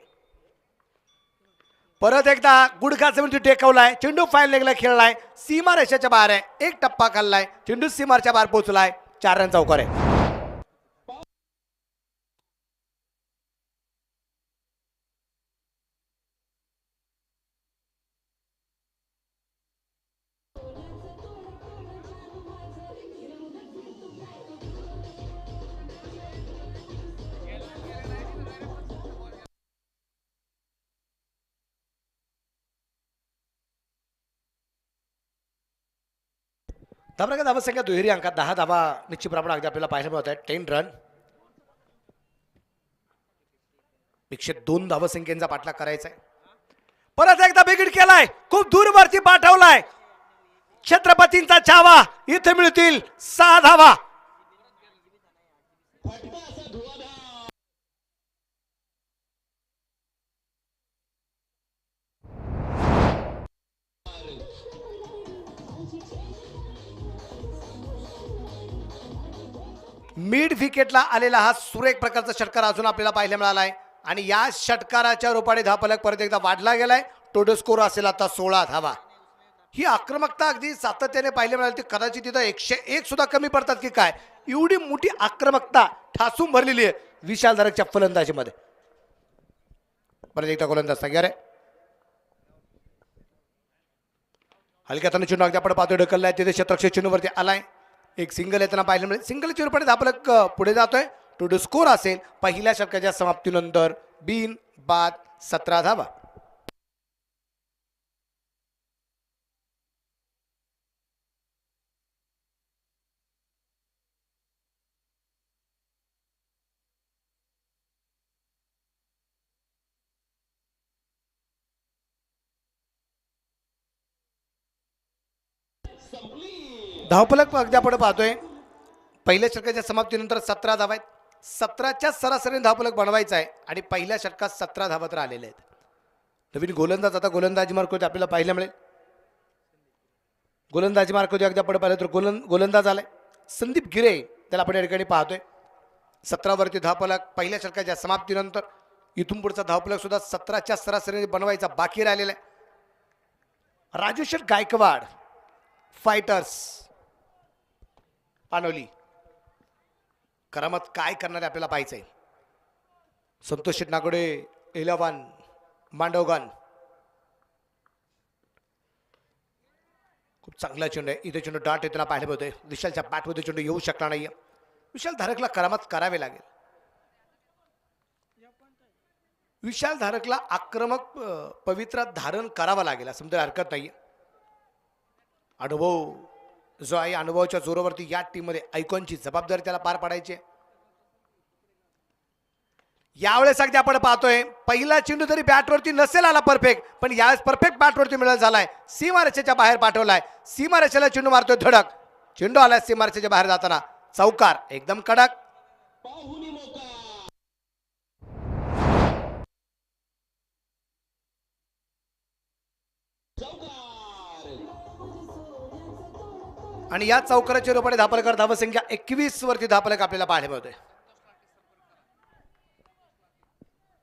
परत एकदा गुडघा जमिनीवरती टेकवलाय. चेंडू फाईल लेगला खेळलाय. सीमा रेषेच्या बाहेर आहे. एक टप्पा खाल्लाय. चेंडू सीमारच्या बाहेर पोहोचलाय. 4 रन चौकार आहे. धावप्रगत धावसंख्या दुहेरी अंकात 10 धावा निश्चितप्रमाणे अगदी आपल्याला पाहायला मिळत आहे. 10 रन 102 धावसंख्येचा पाठलाग करायचा आहे. परत एकदा बिगिड केलाय. खूप दूरवरती पाठवलाय. छत्रपतींचा छावा इथे मिळतील 6 धावा. मिड विकेटला आलेला हा सुरेख प्रकारचा षटकार अजून आपल्याला पाहायला मिळाला आहे. आणि या षटकाराच्या रूपाने धावफलक परत एकदा वाढला गेलाय. टोटल स्कोर असेल आता 16 धावा. ही आक्रमकता अगदी सातत्याने पाहायला मिळाली. कदाचित तिथं 101 सुद्धा कमी पडतात की काय. एवढी मोठी आक्रमकता ठासून भरलेली आहे विशाल धारकच्या फलंदाजीमध्ये. परत एकदा गोलंदाज तयार आहे. हलक्या हाताने चेंडू अगदी आपण पाहतोय ढकललाय. तिथे क्षेत्ररक्षक चेंडूवरती आलाय. एक सिंगल येताना पाहिलं मिळेल. सिंगलच्या रूपाने धापलक पुढे जातोय. टू डू स्कोर असेल पहिल्या षटकाच्या समाप्तीनंतर बिन बाद 17 धावा. धावफलक अगदी आपण पाहतोय पहिल्या षटकाच्या समाप्तीनंतर 17 धावा आहेत. 17च्या सरासरीने धावफलक बनवायचा आहे आणि पहिल्या षटकात 17 धावा तर आलेले आहेत. नवीन गोलंदाज आता गोलंदाजी मार्क आपल्याला पाहायला मिळेल. गोलंदाजी मार्क अगदी आपण पाहिलं तर गोलंदाज आलाय संदीप गिरे, त्याला आपण या ठिकाणी पाहतोय. 17 वरती धावफलक पहिल्या षटकाच्या समाप्तीनंतर. इथून पुढचा धावफलक सुद्धा 17च्या सरासरीने बनवायचा बाकी राहिलेला आहे. राजू शेठ गायकवाड फायटर्स पानोली करामत काय करणारे आपल्याला पाहायचंय. संतोष शेठ नागोडे 11 मांडवगण. खूप चांगला चेंडू आहे. इथे चेंडू डाट येताना पाहायला मिळतोय. विशालच्या बॅटमध्ये चेंडू येऊ शकला नाहीये. विशाल धारकला करामत करावे लागेल. विशाल धारकला आक्रमक पवित्रा धारण करावा लागेल असं म्हणजे हरकत नाहीये. अनुभव जो आहे अनुभवाच्या जोरावरती या टीममध्ये आयकॉनची जबाबदारी त्याला पार पाडायची आहे. यावेळेस अगदी आपण पाहतोय पहिला चेंडू तरी बॅटवरती नसेल आला परफेक्ट, पण यावेळेस परफेक्ट बॅटवरती मिळत झालाय. सीमारेषेच्या बाहेर पाठवलाय. सीमारेषेला चेंडू मारतोय धडक. चेंडू आलाय सीमारेषेच्या बाहेर जाताना चौकार एकदम कडक. आणि या चौकाराच्या रूपाने धापलकर धावसंख्या 21 वरती धापलक आपल्याला पाहायला मिळतोय.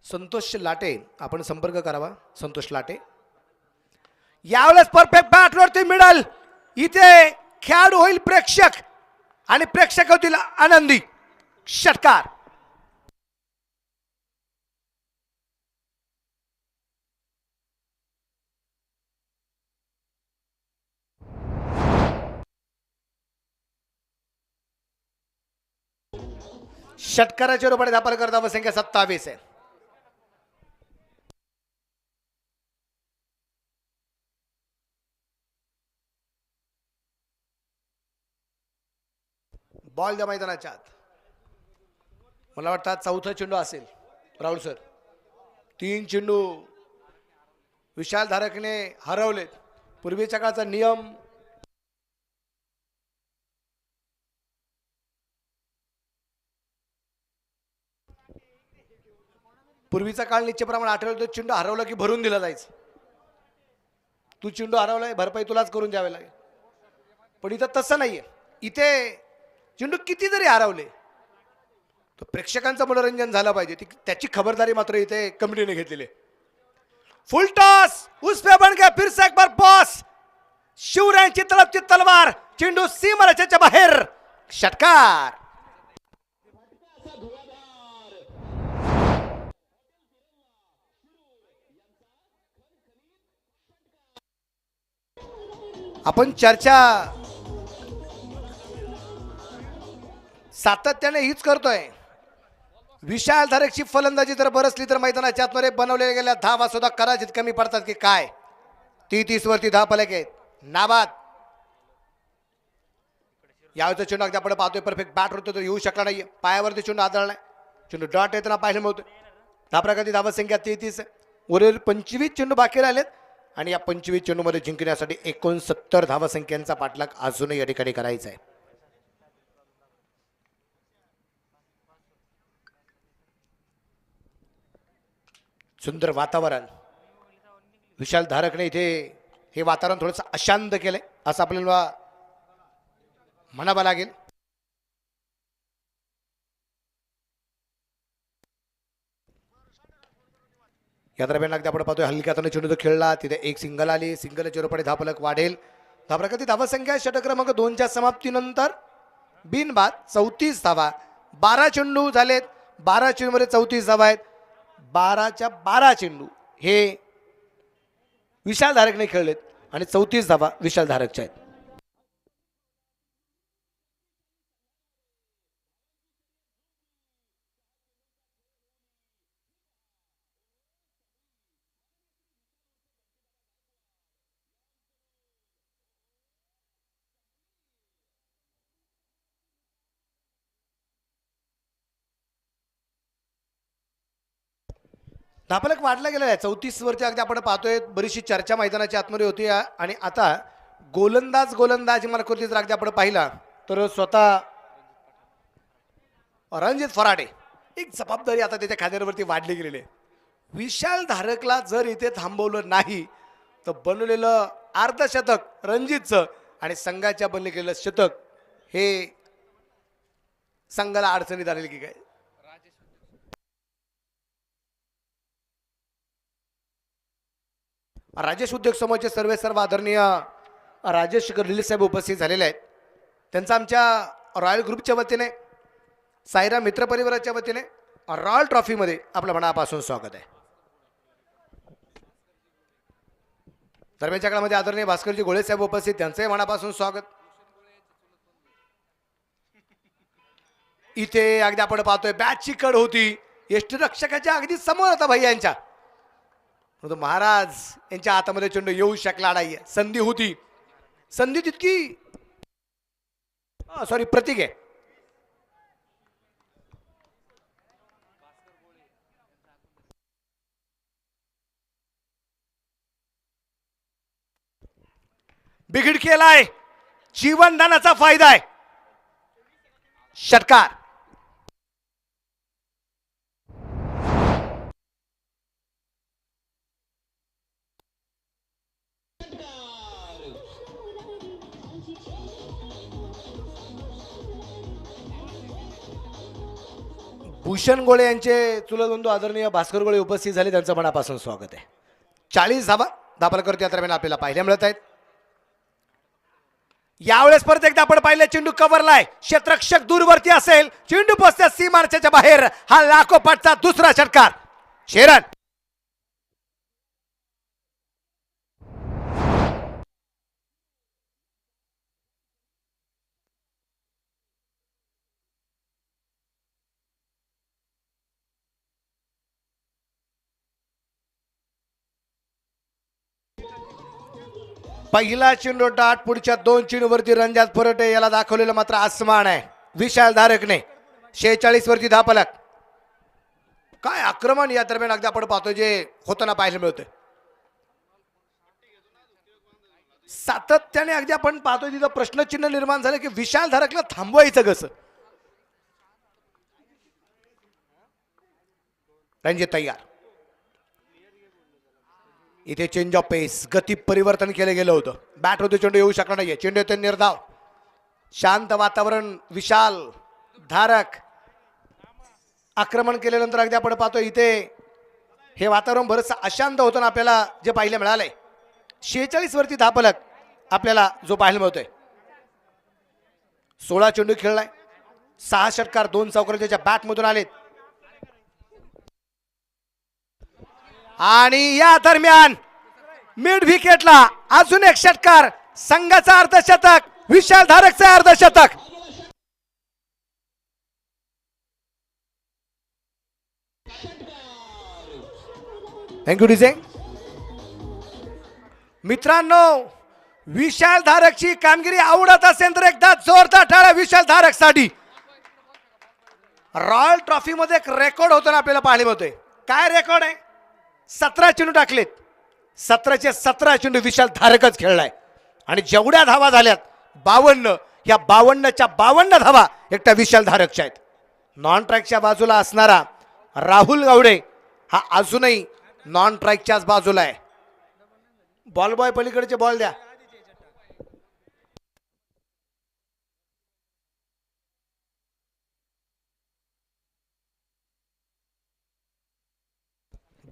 संतोष लाटे आपण संपर्क करावा. संतोष लाटे यावेळेस परफेक्ट बॅटवरती मिळेल. इथे खेळाडू होईल प्रेक्षक आणि प्रेक्षक होतील आनंदी. षटकार. षटकाराच्या रूपाने धापलकर धावसंख्या 27 आहे. बॉल द्या मैदानाच्या आत. मला वाटतं चौथा चेंडू असेल राहुल सर. 3 चेंडू विशाल धारकने हरवलेत. पूर्वीच्या काळाचा नियम पूर्वीचा काळ निश्चितप्रमाणे आठवलं. तो चेंडू हरवला की भरून दिला जायचं. तू चेंडू हरवलाय भरपाई तुलाच करून द्यावे लागेल. पण इथं तसं नाहीये. इथे चेंडू किती जरी हरवले तर प्रेक्षकांचं मनोरंजन झालं पाहिजे त्याची खबरदारी मात्र इथे कमिटीने घेतलेली आहे. फुल टॉस उस पे बन गया फिर से एक बार बॉस. शिवरायांची तलबची तलवार. चेंडू सीमारेषेच्या बाहेर. षटकार. आपण चर्चा सातत्याने हीच करतोय. विशाल धारकची फलंदाजी जर बरसली तर मैदानाच्या आतमध्ये बनवलेल्या गेल्या धावा सुद्धा कदाचित कमी पडतात की काय. 30 वरती धावफलक आहेत नाबाद. यावेळेचा चेंडू अगदी आपण पाहतोय परफेक्ट बॅट होतो तर येऊ शकला नाहीये. पायावरती चेंडू आदळलाय. चेंडू डॉट येताना पाहायला मिळतोय. धापरागती धावसंख्या 33 आहे. उर्वरित 25 चेंडू बाकी राहिलेत आणि या 25 चेंडूमध्ये जिंकण्यासाठी 69 धावसंख्यांचा पाठलाग अजूनही या ठिकाणी करायचा आहे. सुंदर वातावरण. विशाल धारकने इथे हे वातावरण थोडंसं अशांत केलंय असं आपल्याला म्हणावं लागेल. या दरम्यान अगदी आपण पाहतोय हलक्या हाताने चेंडू खेळला. तिथे एक सिंगल आली. सिंगलच्या रूपाने धावफलक वाढेल. धावफलकाची धावसंख्या षटक क्रमांक 2च्या समाप्तीनंतर बिनबाद 34 धावा. 12 चेंडू झालेत. 12 चेंडूमध्ये 34 धावा आहेत. 12च्या 12 चेंडू हे विशाल धारकने खेळलेत आणि 34 धावा विशाल धारकच्या आहेत. धापलक वाढला गेलेला आहे 34 वरती अगदी आपण पाहतोय. बरीचशी चर्चा मैदानाच्या आतमध्ये होती आणि आता गोलंदाज मार्कवरती जर अगदी आपण पाहिला तर स्वतः रणजित फराडे एक जबाबदारी आता त्याच्या खांद्यावरती वाढली गेलेली आहे. विशाल धारकला जर इथे थांबवलं नाही तर बनवलेलं अर्धशतक रणजितचं आणि संघाच्या बनले गेलेलं शतक हे संघाला अडचणीत आलेली की काय. राजेश उद्योग समूहाचे सर्व आदरणीय राजेश गर्ली साहेब उपस्थित झालेले आहेत. त्यांचं आमच्या रॉयल ग्रुपच्या वतीने सायरा मित्र परिवाराच्या वतीने रॉयल ट्रॉफीमध्ये आपल्या मनापासून स्वागत आहे. दरम्यानच्या काळामध्ये आदरणीय भास्करजी गोळे साहेब उपस्थित, त्यांचंही मनापासून स्वागत. इथे अगदी आपण पाहतोय बॅटची कड होती, यष्टीरक्षकाच्या अगदी समोर होता भैयांच्या, परंतु महाराज यांच्या हातामध्ये चेंडू येऊ शकला नाही. संधी होती, संधी तितकी सॉरी प्रतीक आहे. बिघड केलाय, जीवनदानाचा फायदा आहे. षटकार. भूषण गोळे यांचे चुलत बंधू आदरणीय भास्कर गोळे उपस्थित झाले, त्यांचं मनापासून स्वागत आहे. 40 धाबा धापलकर या दरम्यान आपल्याला पाहायला मिळत आहेत. यावेळेस परत एकदा आपण पाहिलं चेंडू कव्हरलाय, क्षेत्ररक्षक दूरवरती असेल, चेंडू पोहोचत्या सीमारेषेच्या बाहेर. हा लाखोपाटचा दुसरा षटकार. शेरन पहिला चेंडू डाट, पुढच्या 2 चेंडूवरती रणजात फरटे याला दाखवलेलं मात्र आसमान आहे विशाल धारकने. 46 वरती धापलक. काय आक्रमण या दरम्यान अगदी आपण पाहतोय जे होताना पाहायला मिळतंय. सातत्याने अगदी आपण पाहतोय तिथं प्रश्नचिन्ह निर्माण झालं की विशाल धारकला थांबवायचं कसं. रणजित तयार. इथे चेंज ऑफ पेस, गती परिवर्तन केलं गेलं होतं. बॅट होते, चेंडू येऊ शकला नाहीये. चेंडू येते निर्धाव. शांत वातावरण. विशाल धारक आक्रमण केल्यानंतर अगदी आपण पाहतो इथे हे वातावरण बरंच अशांत होतं ना आपल्याला जे पाहायला मिळालंय. 46 वरती धापलक आपल्याला जो पाहायला मिळतोय. 16 चेंडू खेळलाय, 6 षटकार, 2 चौकार त्याच्या बॅट मधून आलेत. आणि या दरम्यान मिड विकेटला अजून एक षटकार. संघाचा अर्धशतक, विशाल धारकचा अर्धशतक. Thank you DJ. मित्रांनो, विशाल धारकची कामगिरी आवडत असेल तर एकदा जोरदार टाळ्या विशाल धारकसाठी. रॉयल ट्रॉफी मध्ये एक रेकॉर्ड होतो ना आपल्याला पाहायला मिळतोय. काय रेकॉर्ड आहे? 17 चेंडू टाकलेत, 17चे 17 चेंडू विशाल धारकच खेळलाय. आणि जेवढ्या धावा झाल्यात 52, या 52च्या 52 धावा एकट्या विशाल धारकच्या आहेत. नॉन ट्रॅकच्या बाजूला असणारा राहुल गावडे हा अजूनही नॉन ट्रॅकच्याच बाजूला आहे. बॉल बॉय पलीकडचे बॉल द्या.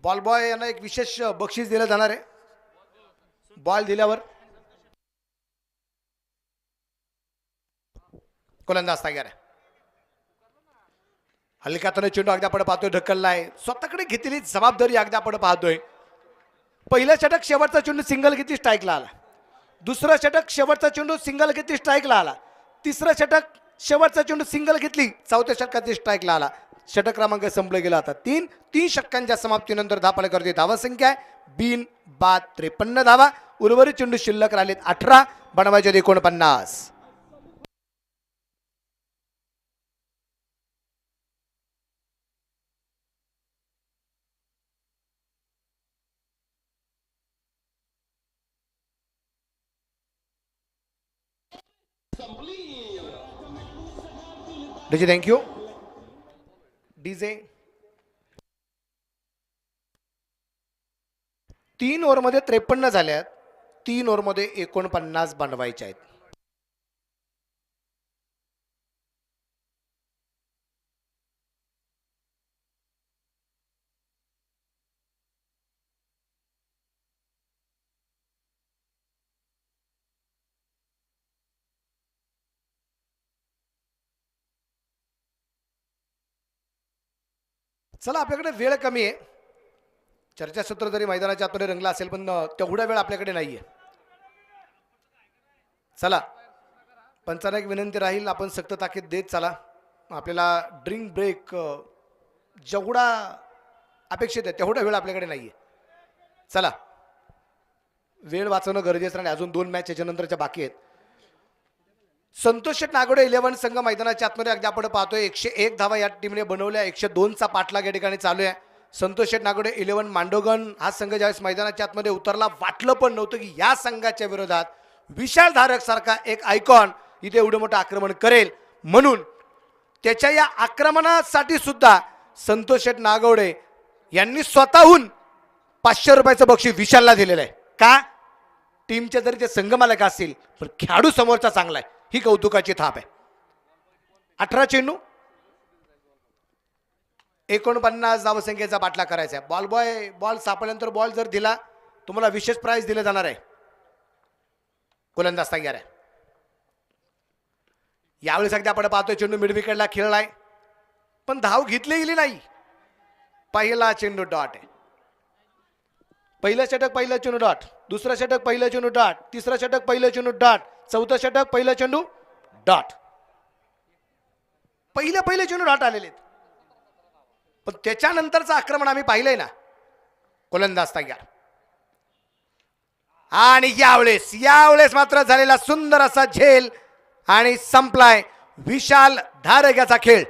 बॉल बॉय यांना एक विशेष बक्षीस दिलं जाणार आहे. बॉल दिल्यावर गोलंदाज तयार आहे. हलक्यातून चेंडू अगदी आपण पाहतोय ढकललाय. स्वतःकडे घेतलेली जबाबदारी अगदी आपण पाहतोय. पहिलं षटक शेवटचा चेंडू सिंगल किती स्ट्राईकला आला. दुसरं षटक शेवटचा चेंडू सिंगल किती स्ट्राईकला आला. तिसरं षटक शेवटचा चेंडू सिंगल घेतली, चौथ्या षटकात स्ट्राईकला आला. षटक क्रमांक संपले गेला. आता 3 षटकांच्या समाप्तीनंतर धापलकरची धावा संख्या आहे बिन बाद 53 धावा. उर्वरित चेंडू शिल्लक राहिलेत 18, बनवायचे 49. DJ thank you DJ. 3 ओव्हरमध्ये 53 झाल्यात. 3 ओव्हरमध्ये 49 बनवायचे आहेत. चला, आपल्याकडे वेळ कमी आहे. चर्चासत्र जरी मैदानाच्या आतमध्ये रंगला असेल पण तेवढा वेळ आपल्याकडे नाहीये. चला, पंचांना एक विनंती राहील, आपण सक्त ताकीद देत चला. आपल्याला ड्रिंक ब्रेक जेवढा अपेक्षित आहे तेवढा वेळ आपल्याकडे नाहीये. चला, वेळ वाचवणं गरजेचं नाही. अजून 2 मॅच याच्यानंतरच्या बाकी आहेत. संतोष शेठ नागोडे 11 संघ मैदानाच्या आतमध्ये अगदी आपण पाहतोय 101 धावा या टीमने बनवल्या. 102चा पाठलाग या ठिकाणी चालू आहे. संतोष शेठ नागोडे 11 मांडोगन हा संघ ज्यावेळेस मैदानाच्या आतमध्ये उतरला, वाटलं पण नव्हतं की या संघाच्या विरोधात विशाल धारक सारखा एक आयकॉन इथे एवढं मोठं आक्रमण करेल. म्हणून त्याच्या या आक्रमणासाठी सुद्धा संतोष शेठ नागोडे यांनी स्वतःहून 500 रुपयाचं बक्षीस विशालला दिलेलं आहे. का? टीमचे जरी ते संघ मालक असतील पण खेळाडू समोरचा चांगला आहे, ही कौतुकाची थाप आहे. 18 चेंडू 49 धावसंख्येचा बाटला करायचा आहे. बॉल सापडल्यानंतर बॉल जर दिला तुम्हाला विशेष प्राइज दिले जाणार आहे. गोलंदाज तयार आहे. यावेळेस अगदी आपण पाहतोय चेंडू मिड विकेटला खेळलाय पण धाव घेतली गेली नाही. पहिला चेंडू डॉट आहे. पहिलं षटक पहिलं चेंडू डॉट, दुसरं षटक पहिलं चेंडू डॉट, तिसरं षटक पहिलं चेंडू डॉट, चौथं षटक पहिलं चेंडू डॉट. पहिले चेंडू डॉट आलेले आहेत. पण त्याच्यानंतरचं आक्रमण आम्ही पाहिलंय ना. गोलंदाज तयार. आणि यावेळेस मात्र झालेला सुंदर असा झेल आणि संपलाय विशाल धारक याचा खेळ.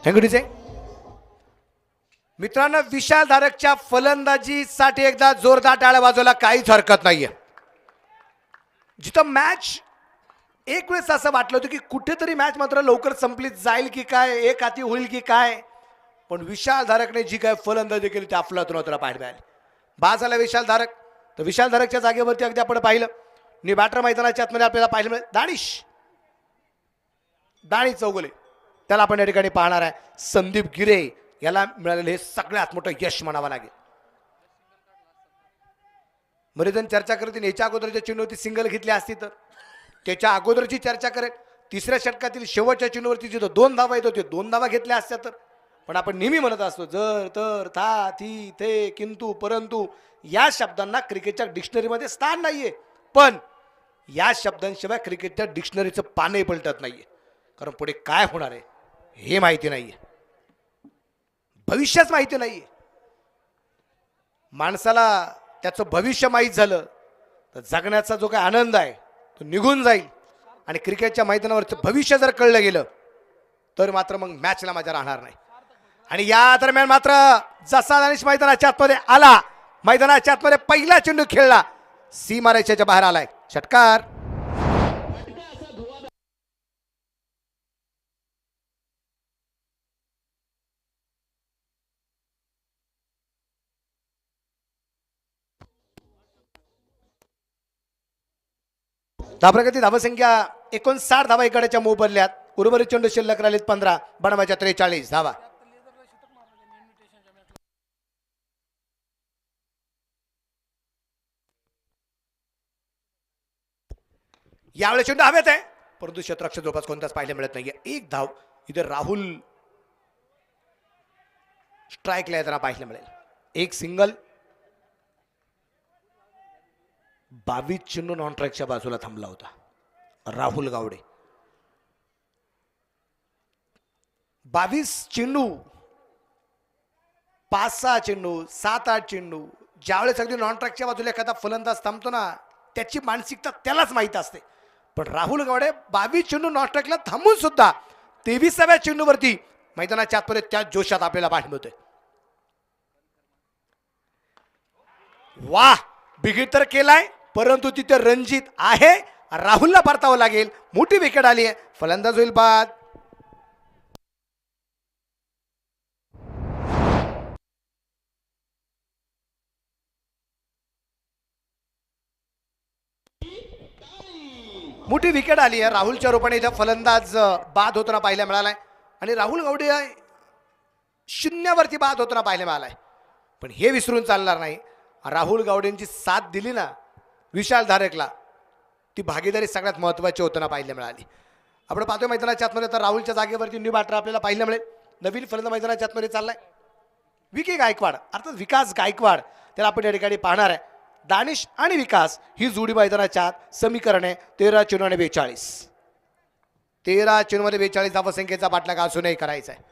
Thank you DJ. मित्रांनो, विशाल धारकच्या फलंदाजीसाठी एकदा जोरदार टाळ्या वाजवायला काहीच हरकत नाहीये. जिथं मॅच एक वेळेस असं वाटलं होतं की कुठेतरी मॅच मात्र लवकर संपली जाईल की काय, एक हाती होईल की काय, पण विशाल धारकने जी काय फलंदाजी केली त्या अफलातून तुला पाहायला मिळाली. बाद झाला विशाल धारक. तर विशाल धारकच्या जागेवरती अगदी आपण पाहिलं नि बॅटर मैदानाच्या आतमध्ये आपल्याला पाहिलं मिळेल दाणीश चौगुले. त्याला आपण या ठिकाणी पाहणार आहे. संदीप गिरे याला मिळालेलं हे सगळ्यात मोठं यश म्हणावं लागेल. बरेचजण चर्चा करतील याच्या अगोदरच्या चेंडूवरती सिंगल घेतली असती तर, त्याच्या अगोदरची चर्चा करेल तिसऱ्या षटकातील शेवटच्या चेंडूवरती जिथं 2 धावा येत होते 2 धावा घेतल्या असत्या तर. पण आपण नेहमी म्हणत असतो जर तर था थी थे किंतु परंतु या शब्दांना क्रिकेटच्या डिक्शनरीमध्ये स्थान नाहीये. पण या शब्दांशिवाय क्रिकेटच्या डिक्शनरीचं पानही पलटत नाहीये. कारण पुढे काय होणार आहे हे माहिती नाहीये, भविष्यच माहिती नाहीये. माणसाला त्याचं भविष्य माहीत झालं तर जगण्याचा जो काही आनंद आहे तो निघून जाईल. आणि क्रिकेटच्या मैदानावरचं भविष्य जर कळलं गेलं तर मात्र मग मॅचला मजा राहणार नाही. आणि या दरम्यान मात्र जसा दानिश मैदानाच्या आतमध्ये आला, मैदानाच्या आतमध्ये पहिला चेंडू खेळला, सीमारेषेच्या बाहेर आलाय. षटकार. धावप्रगती धावसंख्या 59 धावा एकाड्याच्या मोबदल्यात. उर्वरित चेंडू शिल्लक राहिलेत 15, बनवायच्या 43 धावा. यावेळी चेंडू हवेत आहे परंतु क्षेत्ररक्षक जवळपास कोणताच पाहायला मिळत नाहीये. एक धाव इथे राहुल स्ट्राईकला येताना पाहायला मिळेल. एक सिंगल. 22 चेंडू नॉन ट्रॅकच्या बाजूला थांबला होता राहुल गावडे. 22 चेंडू, 5-6 चेंडू, 7-8 चेंडू. ज्यावेळेस अगदी नॉन ट्रॅकच्या बाजूला एखादा फलंदाज थांबतो ना त्याची मानसिकता त्यालाच माहीत असते. पण राहुल गावडे 22 चेंडू नॉन ट्रॅकला थांबून सुद्धा 23व्या चेंडूवरती मैदानाच्या आतमध्ये त्याच जोशात आपल्याला पाहायला मिळतोय. वाह, बिघित तर केलाय, परंतु तिथे रणजित आहे. राहुलला परतावं लागेल. मोठी विकेट आली आहे. फलंदाज होईल बाद. मोठी विकेट आली आहे. राहुलच्या रूपाने इथं फलंदाज बाद होताना पाहायला मिळालाय आणि राहुल गावडे शून्यावरती बाद होताना पाहायला मिळालाय. पण हे विसरून चालणार नाही. राहुल गावडेंची साथ दिली ना विशाल धारकला, ती भागीदारी सगळ्यात महत्त्वाची होताना पाहायला मिळाली. आपण पाहतोय मैदानाच्या आतमध्ये तर राहुलच्या जागेवरती न्यू बॅटर आपल्याला पाहायला मिळेल. नवीन फलंदाज मैदानाच्या आतमध्ये चाललाय विकी गायकवाड, अर्थात विकास गायकवाड, त्याला आपण या ठिकाणी पाहणार आहे. दानिश आणि विकास ही जोडी मैदानाच्या आत. समीकरण आहे 13 चेंडू आणि 42. 13 चेंडूमध्ये 42 धावसंख्येचा पाठलाग अजूनही करायचा आहे.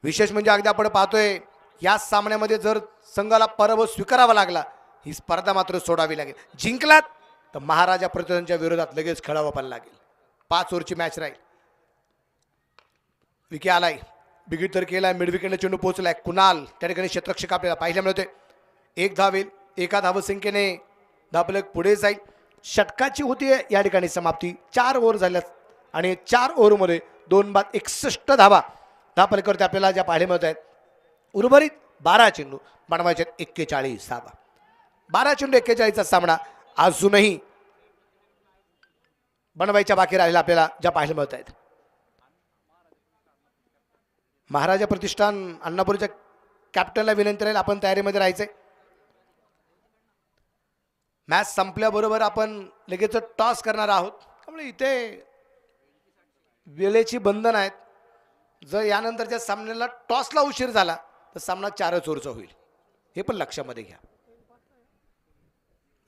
विशेष म्हणजे अगदी आपण पाहतोय या सामन्यामध्ये जर संघाला पराभव स्वीकारावा लागला, ही स्पर्धा मात्र सोडावी लागेल. जिंकलात तर महाराजा प्रतिनिधींच्या विरोधात लगेच खेळावं पण लागेल. 5 ओव्हरची मॅच राहील. विकी आलाय, बिगिट तर केलाय, मिड विकेटला चेंडू पोहोचलाय. कुणाल त्या ठिकाणी क्षेत्ररक्षक आपल्याला पाहायला मिळतोय. एक धाव येईल. एका धावसंख्येने धावफलक पुढे जाईल. षटकाची होती या ठिकाणी समाप्ती. 4 ओव्हर झाल्यात आणि 4 ओव्हरमध्ये 2 बाद 61 धावा धावफलकावरती आपल्याला ज्या पाहायला मिळत आहेत. उर्वरित 12 चेंडू बनवायचे 41 धावा. 12 चेंडू 41चा सामना अजूनही बनवायच्या बाकी राहिलेला आपल्याला ज्या पाहायला मिळत आहेत. महाराजा प्रतिष्ठान अण्णापूरच्या कॅप्टनला विनंती राहील, आपण तयारीमध्ये राहायचंय. मॅच संपल्याबरोबर आपण लगेच टॉस करणार आहोत, त्यामुळे इथे वेळेची बंधन आहेत. जर यानंतरच्या सामन्याला टॉसला उशीर झाला तर सामना 4 ओव्हरचा होईल, हे पण लक्षामध्ये घ्या.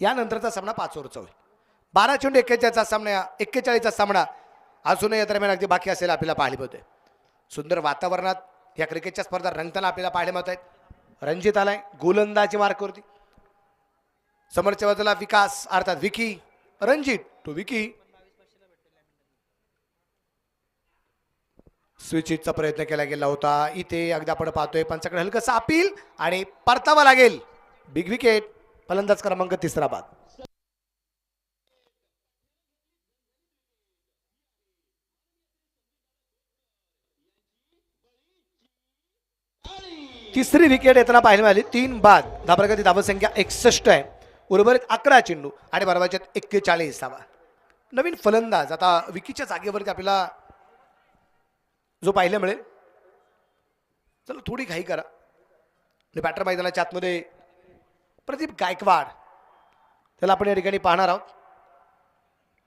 यानंतरचा सामना 5 ओव्हरचा होईल. 12 चेंडू 41चा सामना 41चा सामना अजूनही या दरम्यान अगदी बाकी असेल आपल्याला पाहायला मिळतोय. सुंदर वातावरणात या क्रिकेटच्या स्पर्धा रंगताना आपल्याला पाहायला मिळत आहेत. रणजित आलाय गोलंदाजी मार्कवरती. समोरच्या बाजूला विकास अर्थात विकी. रणजित तो विकी. स्विचिटचा प्रयत्न केला गेला होता. इथे अगदी आपण पाहतोय पंचाकडे हलकसा अपील आणि परतावा लागेल. Big wicket. फलंदाज क्रमांक 3 बाद. तिसरी विकेट येताना पाहायला मिळाली. 3 बाद. धावफलकाची धावसंख्या 61 आहे. उर्वरित 11 चेंडू आणि बरोबरच्या 41 धावा. नवीन फलंदाज आता विकीच्या जागेवरती आपल्याला जो पाहायला मिळेल. चला थोडी घाई करा. बॅटर मैदानाच्या आतमध्ये प्रदीप गायकवाड, त्याला आपण या ठिकाणी पाहणार आहोत.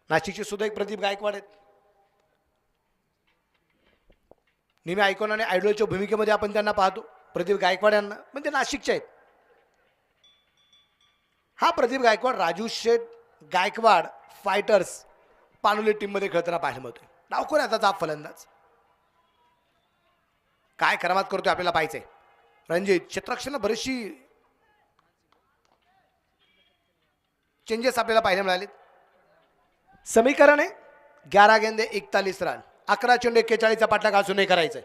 नाशिकचे सुद्धा एक प्रदीप गायकवाड आहेत. नेहमी आयकॉन आणि आयडॉलच्या भूमिकेमध्ये आपण त्यांना पाहतो. प्रदीप गायकवाड यांना म्हणजे नाशिकचे आहेत. हा प्रदीप गायकवाड राजू शेठ गायकवाड फायटर्स पानोली टीम मध्ये खेळताना पाहायला मिळतोय. डावखोर आता हा फलंदाज काय करामात करतोय आपल्याला पाहायचंय. रणजित क्षेत्ररक्षणाला बरीचशी चेंजेस आपल्याला पाहायला मिळाले. समीकरण आहे 11 गेंदे 41 रन. 11 चेंडू 41चा पाठलाग अजूनही करायचंय.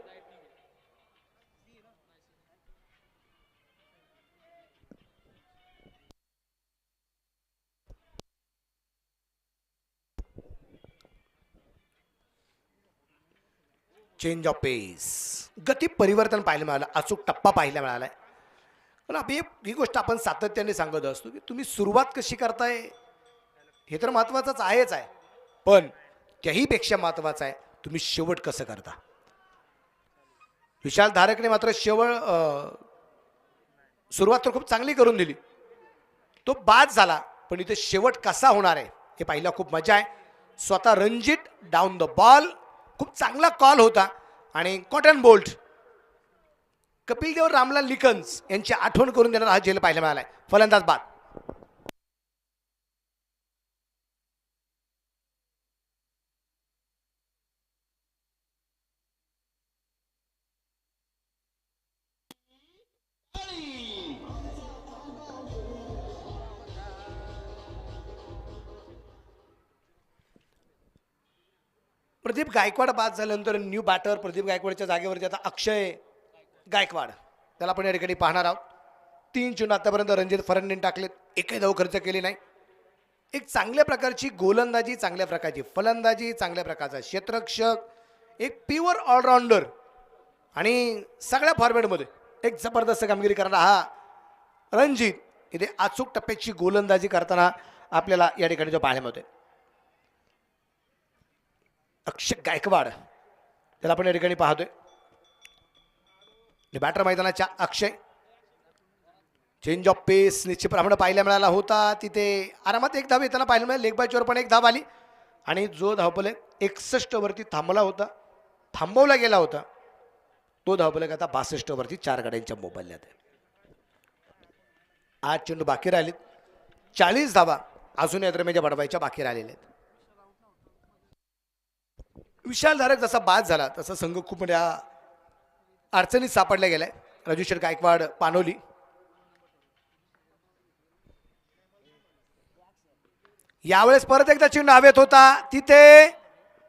चेंज ऑफ पेस, गती परिवर्तन पाहायला मिळालं. अचूक टप्पा पाहायला मिळालाय. पण ही गोष्ट आपण सातत्याने सांगत असतो की तुम्ही सुरुवात कशी करताय हे तर महत्वाचंच आहेच आहे, पण त्याही पेक्षा महत्वाचं आहे तुम्ही शेवट कसं करता. विशाल धारकने मात्र सुरुवात तर खूप चांगली करून दिली. तो बाद झाला, पण इथे शेवट कसा होणार आहे हे पाहिला खूप मजा आहे. स्वतः रणजित डाऊन द बॉल, खूप चांगला कॉल होता. आणि कॉटन बोल्ट कपिल देव रामलाल लिकन्स यांची आठवण करून देणारा हा झेल पाहायला मिळालाय. फलंदाज बाद. प्रदीप गायकवाड बाद झाल्यानंतर न्यू बॅटर प्रदीप गायकवाडच्या जागेवरती आता अक्षय गायकवाड त्याला आपण या ठिकाणी पाहणार आहोत. 3 चेंडू आतापर्यंत रणजित फरांनी टाकलेत, एकही धाव खर्च केली नाही. एक चांगल्या प्रकारची गोलंदाजी, चांगल्या प्रकारची फलंदाजी, चांगल्या प्रकारचा क्षेत्ररक्षक, एक प्युअर ऑलराऊंडर आणि सगळ्या फॉर्मॅटमध्ये एक जबरदस्त कामगिरी करणारा हा रणजित इथे अचूक टप्प्याची गोलंदाजी करताना आपल्याला या ठिकाणी जो पाहायला मिळतोय. अक्षय गायकवाड त्याला आपण या ठिकाणी पाहतोय. बॅटर मैदानाच्या अक्षय चेंज ऑफ पेस निश्चितप्रमाणे पाहायला मिळाला होता. तिथे आरामात एक धाव येताना पाहायला मिळाली. लेग बायचवर पण एक धाव आली आणि जो धावफलक 61 वरती थांबला होता, थांबवला गेला होता, तो धावफलक आता 62 वरती 4 गाड्यांच्या मोबाईल्यात आहे. 8 चेंडू बाकी राहिलेत, 40 धावा अजून या दरम्यानच्या बडवायच्या बाकी राहिलेल्या आहेत. विशालधारक जसा बाद झाला तसा संघ खूप मोठ्या अडचणीत सापडला गेलाय. राजूशेठ गायकवाड पानोली यावेळेस परत एकदा चेंडू हवेत होता, तिथे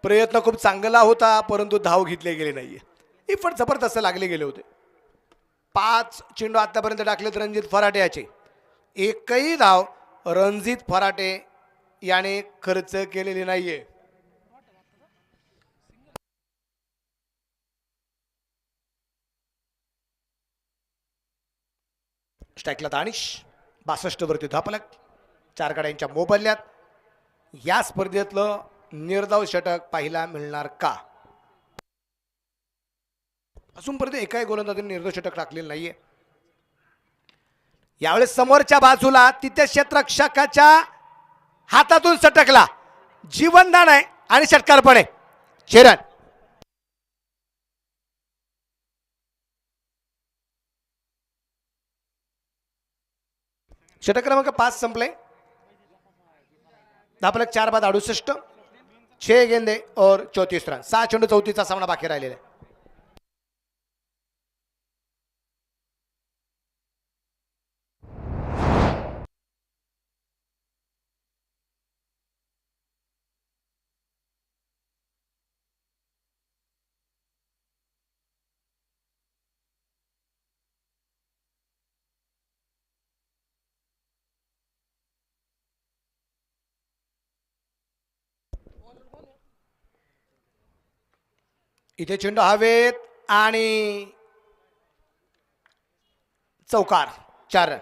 प्रयत्न खूप चांगला होता परंतु धाव घेतले गेले नाहीये. इफट जबरदस्त लागले गेले होते. 5 चेंडू आतापर्यंत टाकलेत रणजित फराटे याचे, एकही धाव रणजित फराटे याने खर्च केलेली नाहीये. स्ट्राईकला दानिश 62 वरती धापलक 4 गाड्यांच्या मोबदल्यात. या स्पर्धेतलं निर्धाव षटक पाहायला मिळणार का? अजूनपर्यंत एकाही गोलंदाजाने निर्धाव षटक टाकलेलं नाहीये. यावेळेस समोरच्या बाजूला तिथे क्षेत्ररक्षकाच्या हातातून सटकला, जीवनदान आहे आणि षटकार पण आहे. चेरन षटक क्रमांक 5 संपले. धापलक 4 बाद 68, 6 गेंदे और 34 रन. 6 चेंडू 34चा सामना बाकी राहिलेला आहे. इथे चेंडू हवेत आणि चौकार, 4 रन.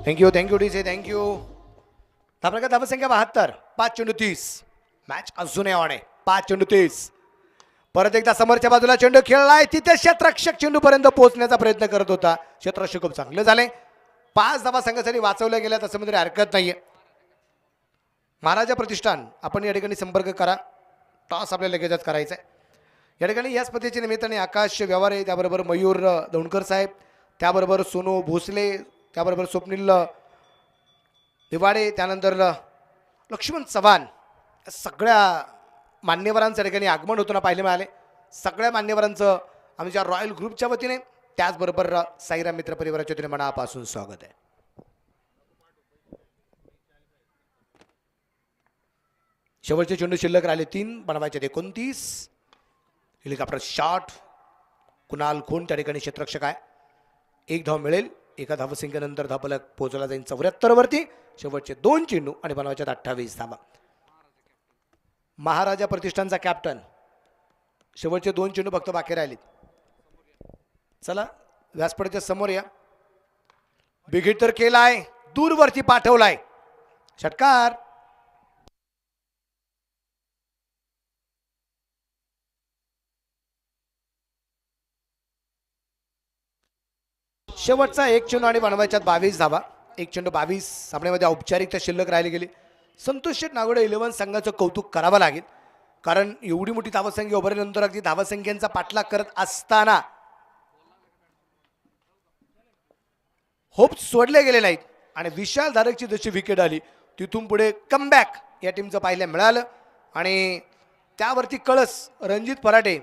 थँक्यू डी से थँक्यू. धापलका धावसंख्या 72, 5 चेंडू 30. मॅच अजूनही ऑन आहे. 5 चेंडू 30. परत एकदा समोरच्या बाजूला चेंडू खेळलाय, तिथे क्षेत्ररक्षक चेंडू पर्यंत पोहोचण्याचा प्रयत्न करत होता. क्षेत्ररक्षक खूप चांगले झाले. 5 धावा संघासाठी वाचवल्या गेल्या तसं म्हणजे हरकत नाहीये. महाराजा प्रतिष्ठान आपण या ठिकाणी संपर्क करा. टॉस आपल्याला लगेचच करायचा आहे. या ठिकाणी या स्पर्धेच्या निमित्ताने आकाश व्यवहारे, त्याबरोबर मयूर दौंडकर साहेब, त्याबरोबर सोनू भोसले, त्याबरोबर स्वप्नील दिवाडे, त्यानंतर लक्ष्मण चव्हाण, सगळ्या मान्यवरांच्या ठिकाणी आगमन होताना पाहिले मिळाले. सगळ्या मान्यवरांचं आमच्या रॉयल ग्रुपच्या वतीने, त्याचबरोबर साईराम मित्र परिवाराच्या वतीने मनापासून स्वागत आहे. शेवटचे चेंडू शिल्लक राहिले 3, बनवायचे 29. हेलिकॉप्टर शॉट, कुणाल खोन त्या ठिकाणी क्षेत्ररक्षक आहे. 1 धाव मिळेल. एका धावसंख्येनंतर धावफलक पोहोचला जाईल 74 वरती. शेवटचे 2 चेंडू आणि बनवायच्यात 28 धावा. महाराजा प्रतिष्ठानचा कॅप्टन, शेवटचे 2 चेंडू फक्त बाकी राहिलेत. चला व्यासपीठाच्या समोर या. बिघिट तर केलाय, दूरवरती पाठवलाय, षटकार. शेवटचा 1 चेंडू आणि बनवायच्यात 22 धावा. 1 चेंडू 22. सामन्यामध्ये औपचारिकता शिल्लक राहिली गेली. संतोष शेठ नागोडे 11 संघाचं कौतुक करावं लागेल, कारण एवढी मोठी धावसंख्या उभारल्यानंतर अगदी धावसंख्यांचा पाठलाग करत असताना होप सोडले गेले नाहीत आणि विशाल धारकची जशी विकेट आली तिथून पुढे कमबॅक या टीमचं पाहायला मिळालं आणि त्यावरती कळस रणजित पराटे